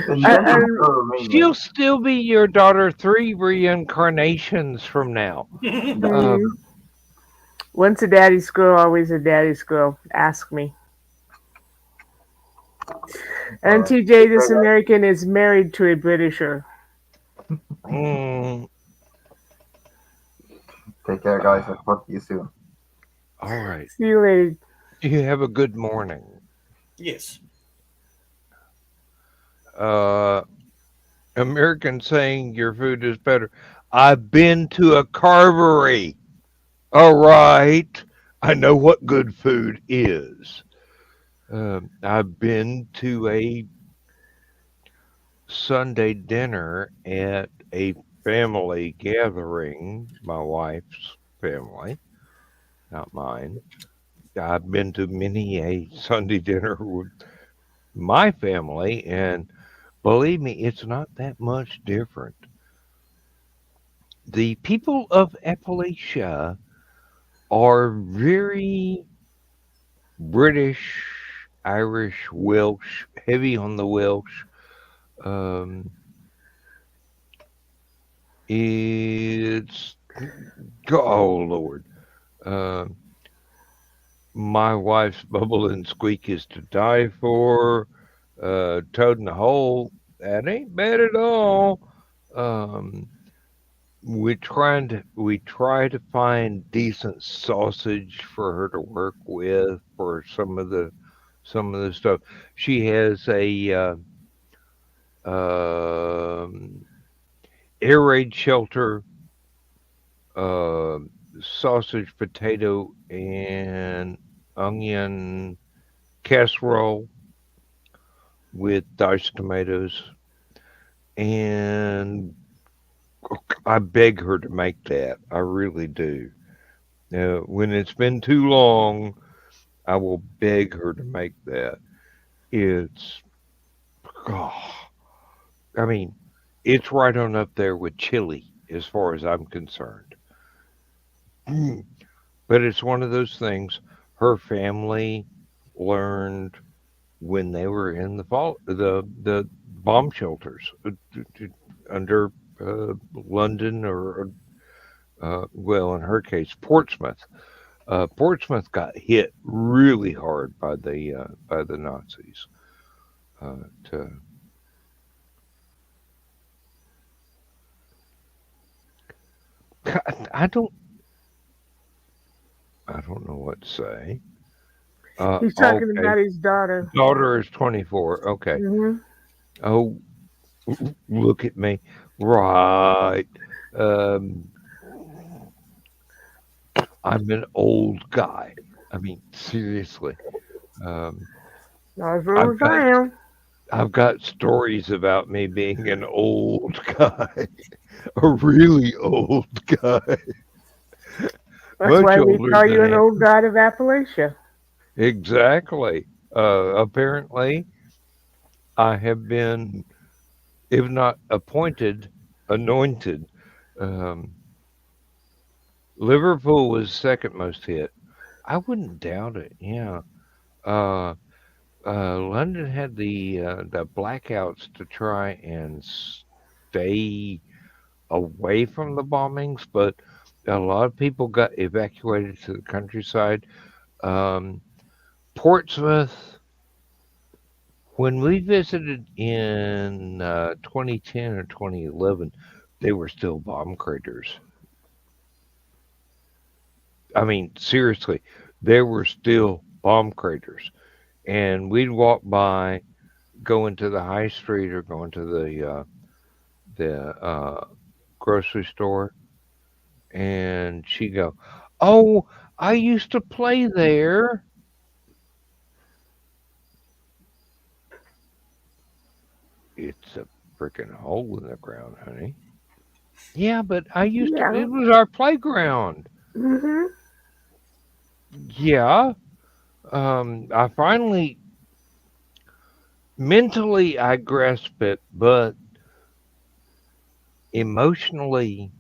Intended And for She'll mainly. still be your daughter 3 reincarnations from now. Uh, mm, once a daddy's girl, always a daddy's girl. Ask me. All And right, TJ, take care, this guys. American is married to a Britisher. mm, Take care, guys. I'll uh, talk to you soon. all right. See you later. You have a good morning. Yes. Uh, American saying your food is better. I've been to a carvery. All right. I know what good food is. I've been to a Sunday dinner at a family gathering, my wife's family, not mine. I've been to many a Sunday dinner with my family, and believe me, it's not that much different. The people of Appalachia are very British, Irish, Welsh, heavy on the Welsh. Um, it's oh Lord. Um, my wife's bubble and squeak is to die for. Toad in the hole, that ain't bad at all. Um, we try to find decent sausage for her to work with for some of the stuff. She has a um, air raid shelter, uh, sausage, potato, and onion casserole. with diced tomatoes, and I beg her to make that. I really do. When it's been too long, I will beg her to make that. It's, oh, I mean, it's right on up there with chili as far as I'm concerned. Mm. But it's one of those things her family learned when they were in the bomb shelters under London or well, in her case, Portsmouth. Portsmouth got hit really hard by the Nazis. To I don't I don't know what to say. He's talking Okay, about his daughter. daughter is 24. Okay. Hmm. Oh, look at me. Right. Um, I'm an old guy. I mean, seriously. Um, Not as old I've as got I am. I've got stories about me being an old guy, a really old guy, That's much why we older call than you an him. old god of Appalachia. Exactly. Apparently, I have been, if not appointed, anointed. Um, Liverpool was second most hit. I wouldn't doubt it. Yeah. Uh, London had the blackouts to try and stay away from the bombings, but a lot of people got evacuated to the countryside. Um, Portsmouth, when we visited in 2010 or 2011, they were still bomb craters. I mean, seriously, there were still bomb craters. And we'd walk by, going to the high street or going to the grocery store, and she'd go, "Oh, I used to play there." It's a freaking hole in the ground, honey. Yeah, but I used to. Yeah. It was our playground. Hmm. Yeah. I finally mentally I grasp it, but emotionally,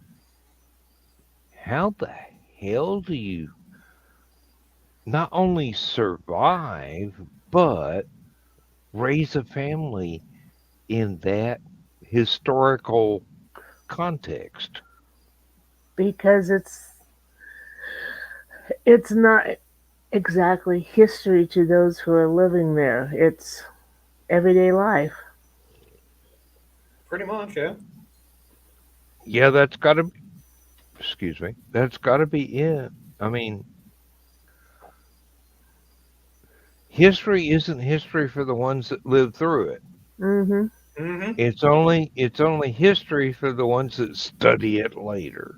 how the hell do you not only survive but raise a family in that historical context? Because it's not exactly history to those who are living there. It's everyday life. Pretty much, yeah. Yeah, that's got to. Excuse me. That's got to be it. I mean, history isn't history for the ones that lived through it. Hmm. Mm-hmm. It's only history for the ones that study it later.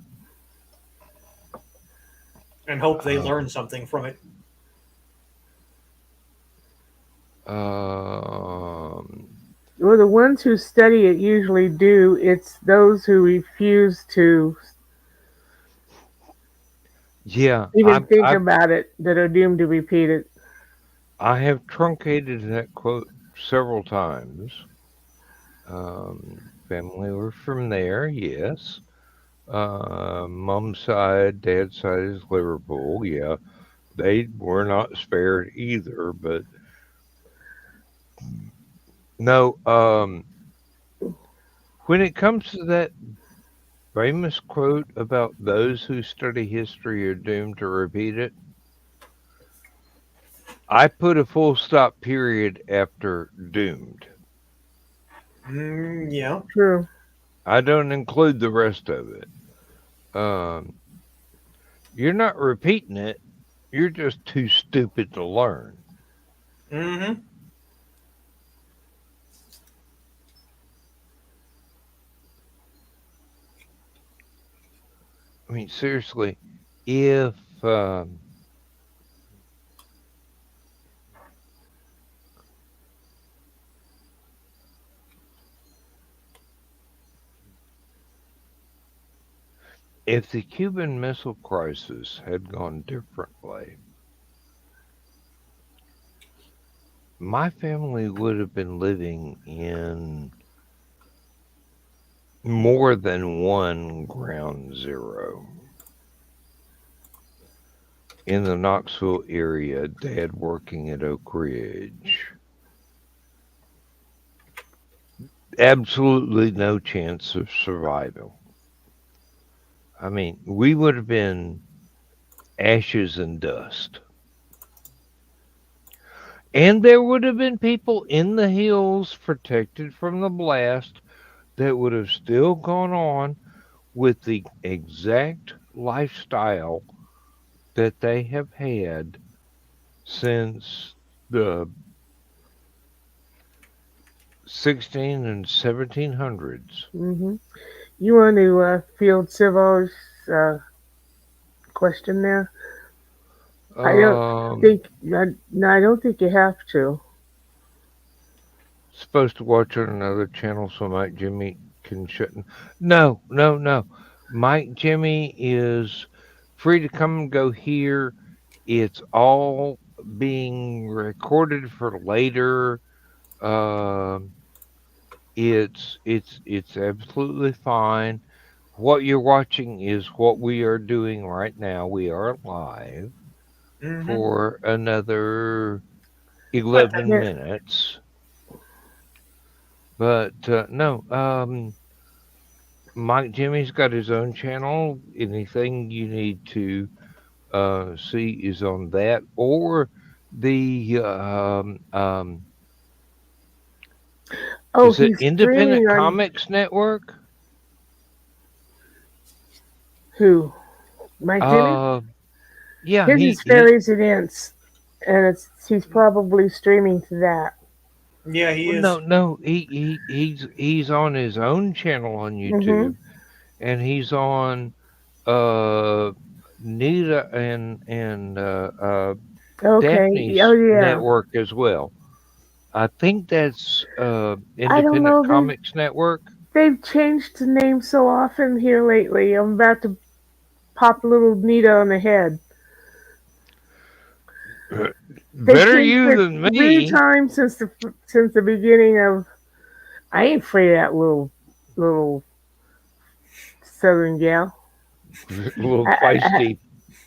And hope they Uh, learn something from it. um, Well, the ones who study it usually do. It's those who refuse to yeah, even think about it that are doomed to repeat it. I have truncated that quote several times. Family were from there, yes. Mom's side, dad's side is Liverpool. Yeah, they were not spared either. But no, when it comes to that famous quote about those who study history are doomed to repeat it, I put a full stop period after doomed. Yeah. True. I don't include the rest of it. Um, you're not repeating it. You're just too stupid to learn. Mm-hmm. I mean, seriously, if If the Cuban Missile Crisis had gone differently, my family would have been living in more than one ground zero. In the Knoxville area, Dad working at Oak Ridge. Absolutely no chance of survival. I mean, we would have been ashes and dust. And there would have been people in the hills protected from the blast that would have still gone on with the exact lifestyle that they have had since the 16 and 1700s. Hmm. You want to field Civil's uh, question now? I don't Um, think. No, I don't think you have to. Supposed to watch on another channel so Mike Jimmy can shut. No, no, no. Mike Jimmy is free to come and go here. It's all being recorded for later. Um, it's absolutely fine. What you're watching is what we are doing right now. We are live Mm-hmm. for another But 11 Yeah. minutes. But no, Mike Jimmy's got his own channel. Anything you need to see is on that or the Oh, is it he's streaming Independent on Comics Network? who? Mike Jimmy? Uh, yeah, His is he Fairies and Ants, and it's he's probably streaming to that. yeah, he well, is. no, he's on his own channel on Hmm. YouTube, and he's on uh Nita and Okay. Oh Daphne's yeah. network as well. I think that's I don't Independent know. Comics Network. They've changed the name so often here lately. I'm about to pop little Nita on the head. They've Better changed you it than three me. times since the beginning of. I ain't afraid of that little Southern gal. Little I, feisty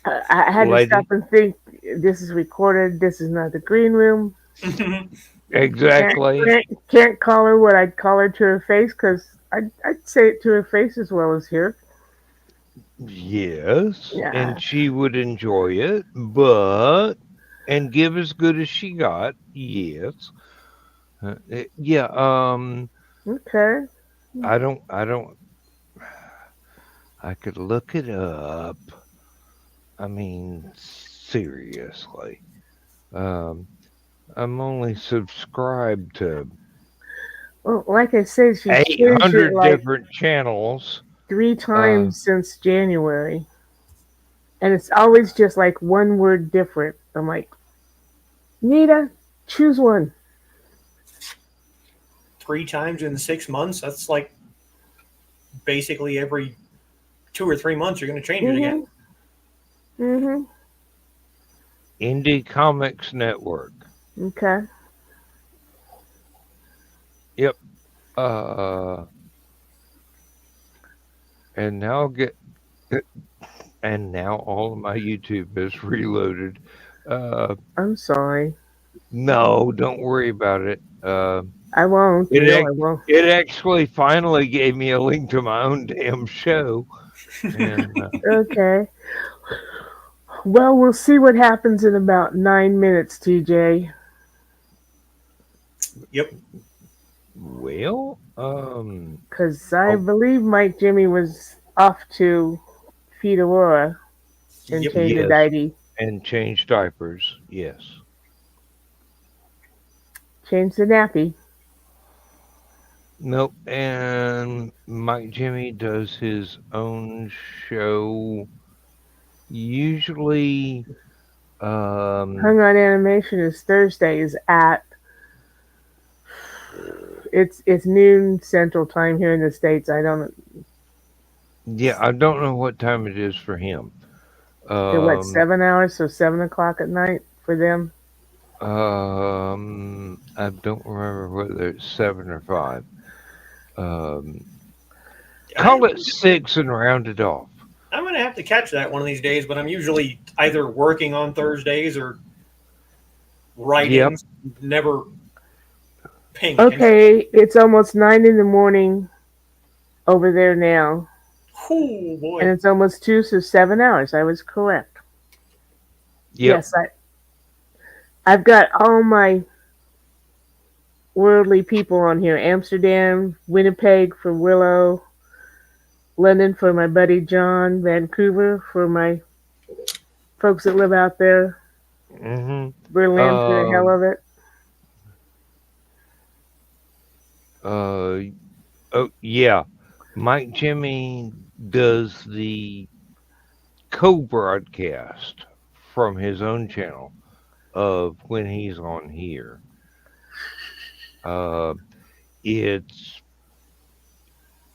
I had to stop lady. and think. This is recorded. This is not the green room. Can't Exactly. can't call her what I'd call her to her face because I'd say it to her face as well as here. Yes, Yeah. and she would enjoy it, but and give as good as she got. Yes. Yeah, Okay. I don't I could look it up. I mean, seriously. Um I'm only subscribed to Well, like I said, she's changed it 800 like different channels. three Uh, times since January, and it's always just like one word different. I'm like, Nita, choose one. 3 times in 6 months. That's like basically every 2 or 3 months you're going to change it again. Mhm. Mhm. Indie Comics Network. Okay. Yep. Uh, and now get and now all of my YouTube is reloaded. Uh, I'm sorry. no, don't worry about it. I won't. You It know I ac- won't. it actually finally gave me a link to my own damn show, and Okay. Well, we'll see what happens in about 9 minutes, TJ. Yep. well, Because I oh believe Mike Jimmy was off to feed Aurora and Yep. change the yes, diety. and change diapers. Yes. Change the nappy. Nope. And Mike Jimmy does his own show. Usually, Hung on Animation is Thursdays at it's noon Central Time here in the States. I don't. Yeah, I don't know what time it is for him. They're what, Um, 7 hours, so 7 o'clock at night for them. I don't remember whether it's 7 or 5. Um, I, call it 6 and round it off. I'm going to have to catch that one of these days, but I'm usually either working on Thursdays or Yep. writing, never paying attention. Okay, it's almost 9 in the morning over there now, Oh and boy. it's almost 2, so 7 hours. I was correct. Yep. Yes, I've got all my worldly people on here: Amsterdam, Winnipeg for Willow, London for my buddy John, Vancouver for my folks that live out there, hmm Berlin for the hell Um, of it. uh, oh, yeah. Mike Jimmy does the co-broadcast from his own channel of when he's on here. Uh, it's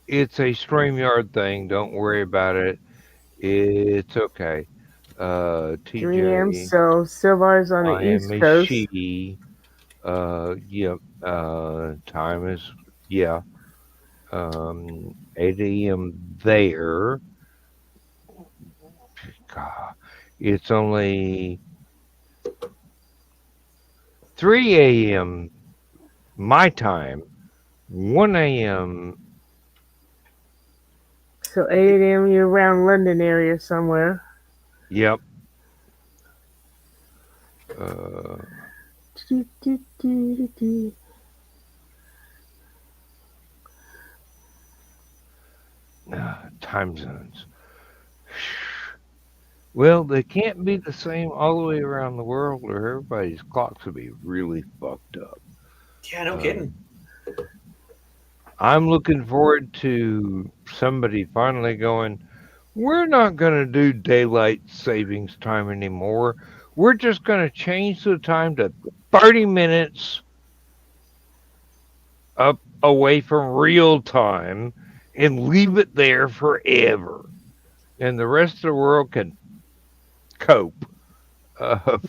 it's a StreamYard thing. Don't worry about it. It's okay. 3 a.m. TJ, So Silvar's on the I am East a Coast. she. Yep. Time is yeah. 8 a.m. there. God, it's only 3 a.m. my time. 1 a.m. So 8 a.m. You're around London area somewhere. Yep. Uh, time zones. Well, they can't be the same all the way around the world, or everybody's clocks will be really fucked up. Yeah, no kidding. Um, I'm looking forward to somebody finally going, we're not going to do daylight savings time anymore. We're just going to change the time to 30 minutes up away from real time and leave it there forever. And the rest of the world can cope. Uh,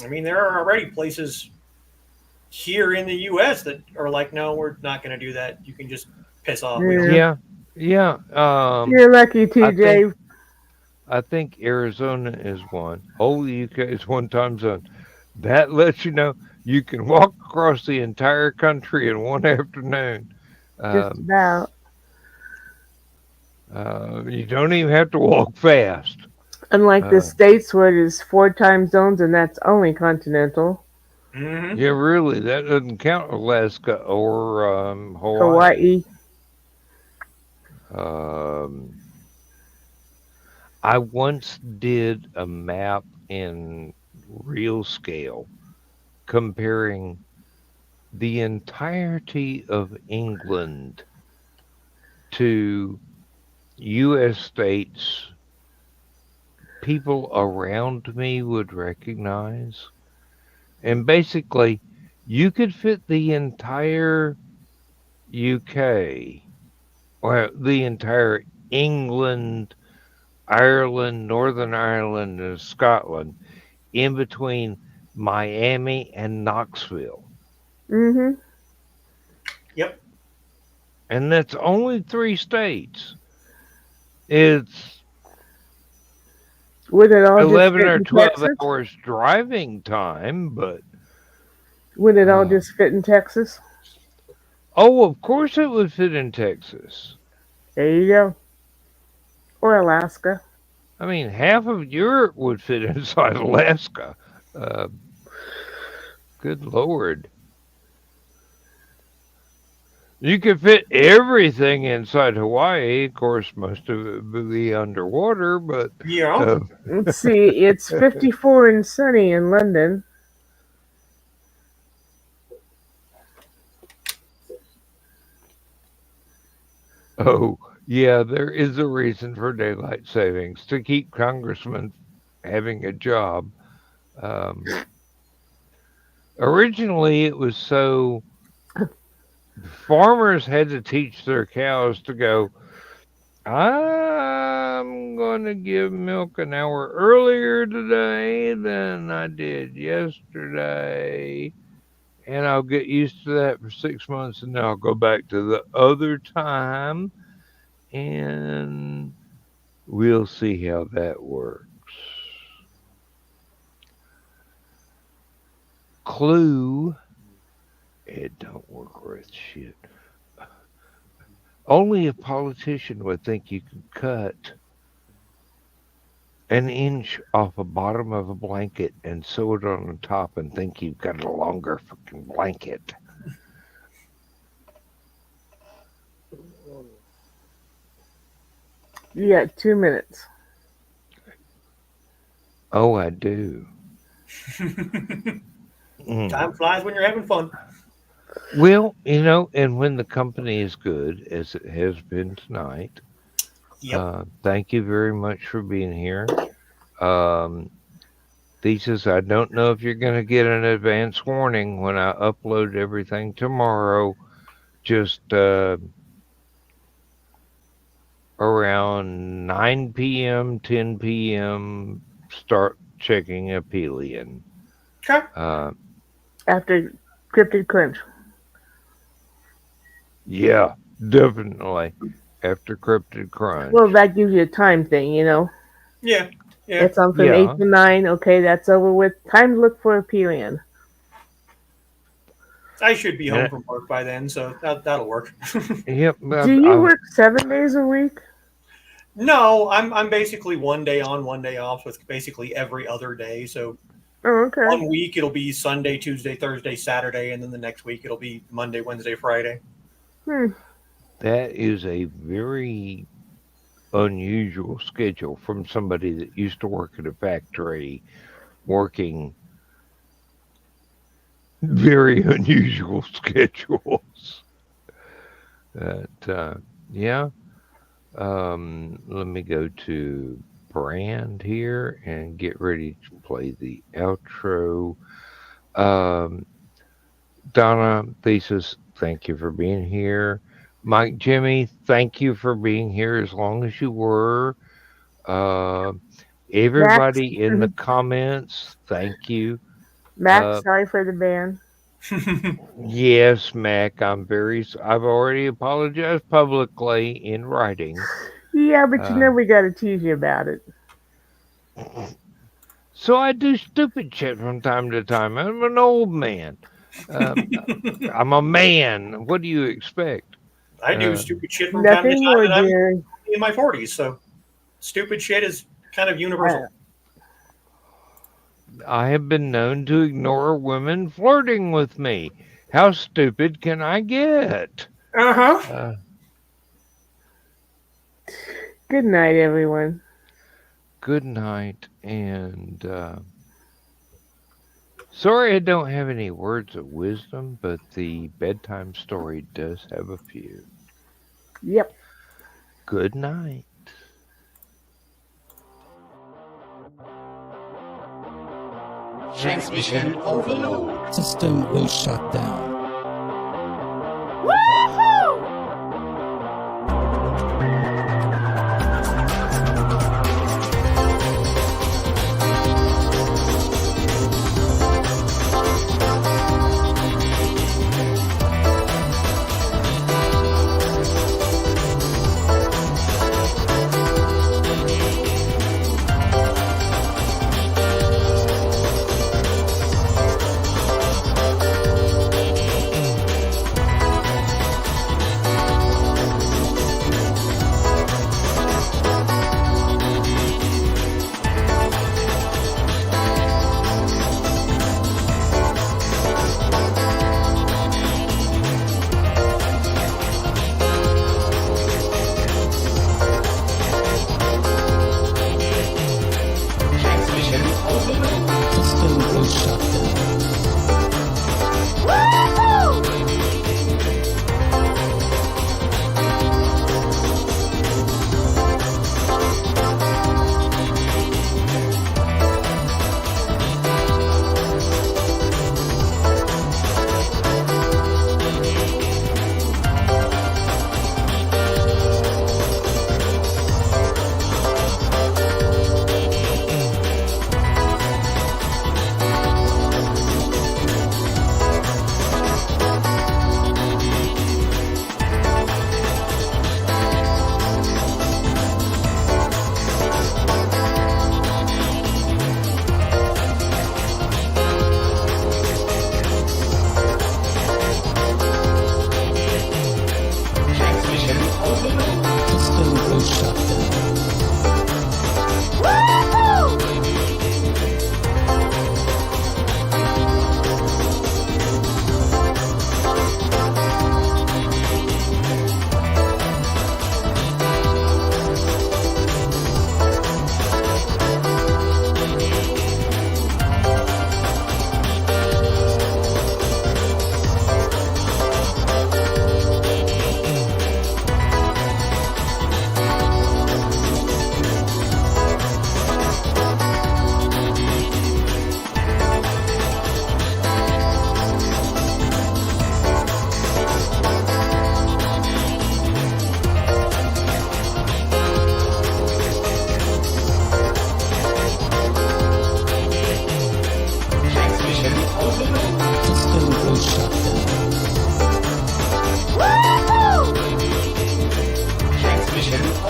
I mean, there are already places here in the U.S. that are like, no, we're not going to do that. You can just piss off. We don't. Yeah. yeah, yeah. You're lucky, I think TJ. I think Arizona is one. Whole UK is one time zone. That lets you know you can walk across the entire country in one afternoon. Just Um, about. you don't even have to walk fast. Unlike the Uh, States where it is 4 time zones and that's only continental. Mm-hmm. yeah, really, that doesn't count Alaska or Hawaii. Hawaii. Um, I once did a map in real scale comparing the entirety of England to U.S. states people around me would recognize. And basically, you could fit the entire UK, or the entire England, Ireland, Northern Ireland, and Scotland in between Miami and Knoxville. Mm-hmm. Yep. And that's only 3 states. It's Would it all just 11 fit or in 12 Texas? hours driving time, but Would it all uh, just fit in Texas? oh, of course it would fit in Texas. There you go. Or Alaska. I mean, half of Europe would fit inside Alaska. Uh, good Lord. You could fit everything inside Hawaii. Of course, most of it would be underwater, but Yeah. uh, Let's see. It's 54 and sunny in London. oh, yeah, there is a reason for daylight savings to keep congressmen having a job. Um, originally, it was farmers had to teach their cows to go I'm going to give milk an hour earlier today than I did yesterday. And I'll get used to that for 6 months, and then I'll go back to the other time, and we'll see how that works. Clue. It don't work worth shit. Only a politician would think you could cut an inch off the bottom of a blanket and sew it on the top and think you've got a longer fucking blanket. You got 2 minutes. Oh, I do. Time flies when you're having fun. Well, and when the company is good, as it has been tonight, thank you very much for being here. Thesis, I don't know if you're going to get an advance warning when I upload everything tomorrow. Just around 9 p.m., 10 p.m., start checking Apelian. Okay. After Cryptid Crunch. Yeah, definitely. After Cryptid Crunch. Well, that gives you a time thing, Yeah. It's on from 8 to 9. Okay, that's over with. Time to look for Apelian. I should be home from work by then, so that'll work. Yep. Do you work 7 days a week? No, I'm basically 1 day on, 1 day off with basically every other day. So okay. 1 week it'll be Sunday, Tuesday, Thursday, Saturday, and then the next week it'll be Monday, Wednesday, Friday. That is a very unusual schedule from somebody that used to work at a factory working very unusual schedules. But let me go to Brand here and get ready to play the outro. Donna, Thesis, thank you for being here. Mike, Jimmy, thank you for being here as long as you were. Everybody Max, in the comments, thank you. Max, sorry for the ban. Yes, Mac, I've already apologized publicly in writing. Yeah, but you know we got to tease you about it. So I do stupid shit from time to time. I'm an old man. I'm a man. What do you expect? I do stupid shit from time to time, more, and I'm Jerry. in my 40s, so stupid shit is kind of universal. I have been known to ignore women flirting with me. How stupid can I get? Good night, everyone. Good night, and sorry I don't have any words of wisdom, but the bedtime story does have a few. Yep. Good night. Transmission overload. System will shut down.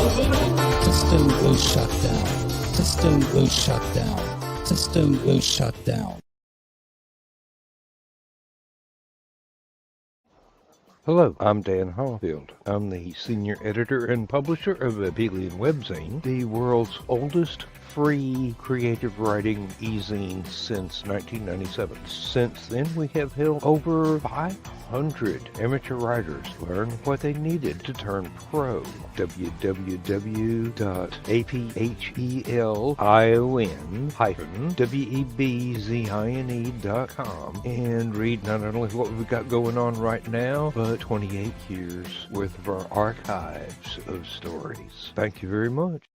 System will shut down. System will shut down. System will shut down. Hello, I'm Dan Hallfield. I'm the senior editor and publisher of Abelian Webzine, the world's oldest free creative writing e-zine since 1997. Since then, we have helped over 500 amateur writers learn what they needed to turn pro. www.apelion-webzine.com and read not only what we've got going on right now, but 28 years worth of our archives of stories. Thank you very much.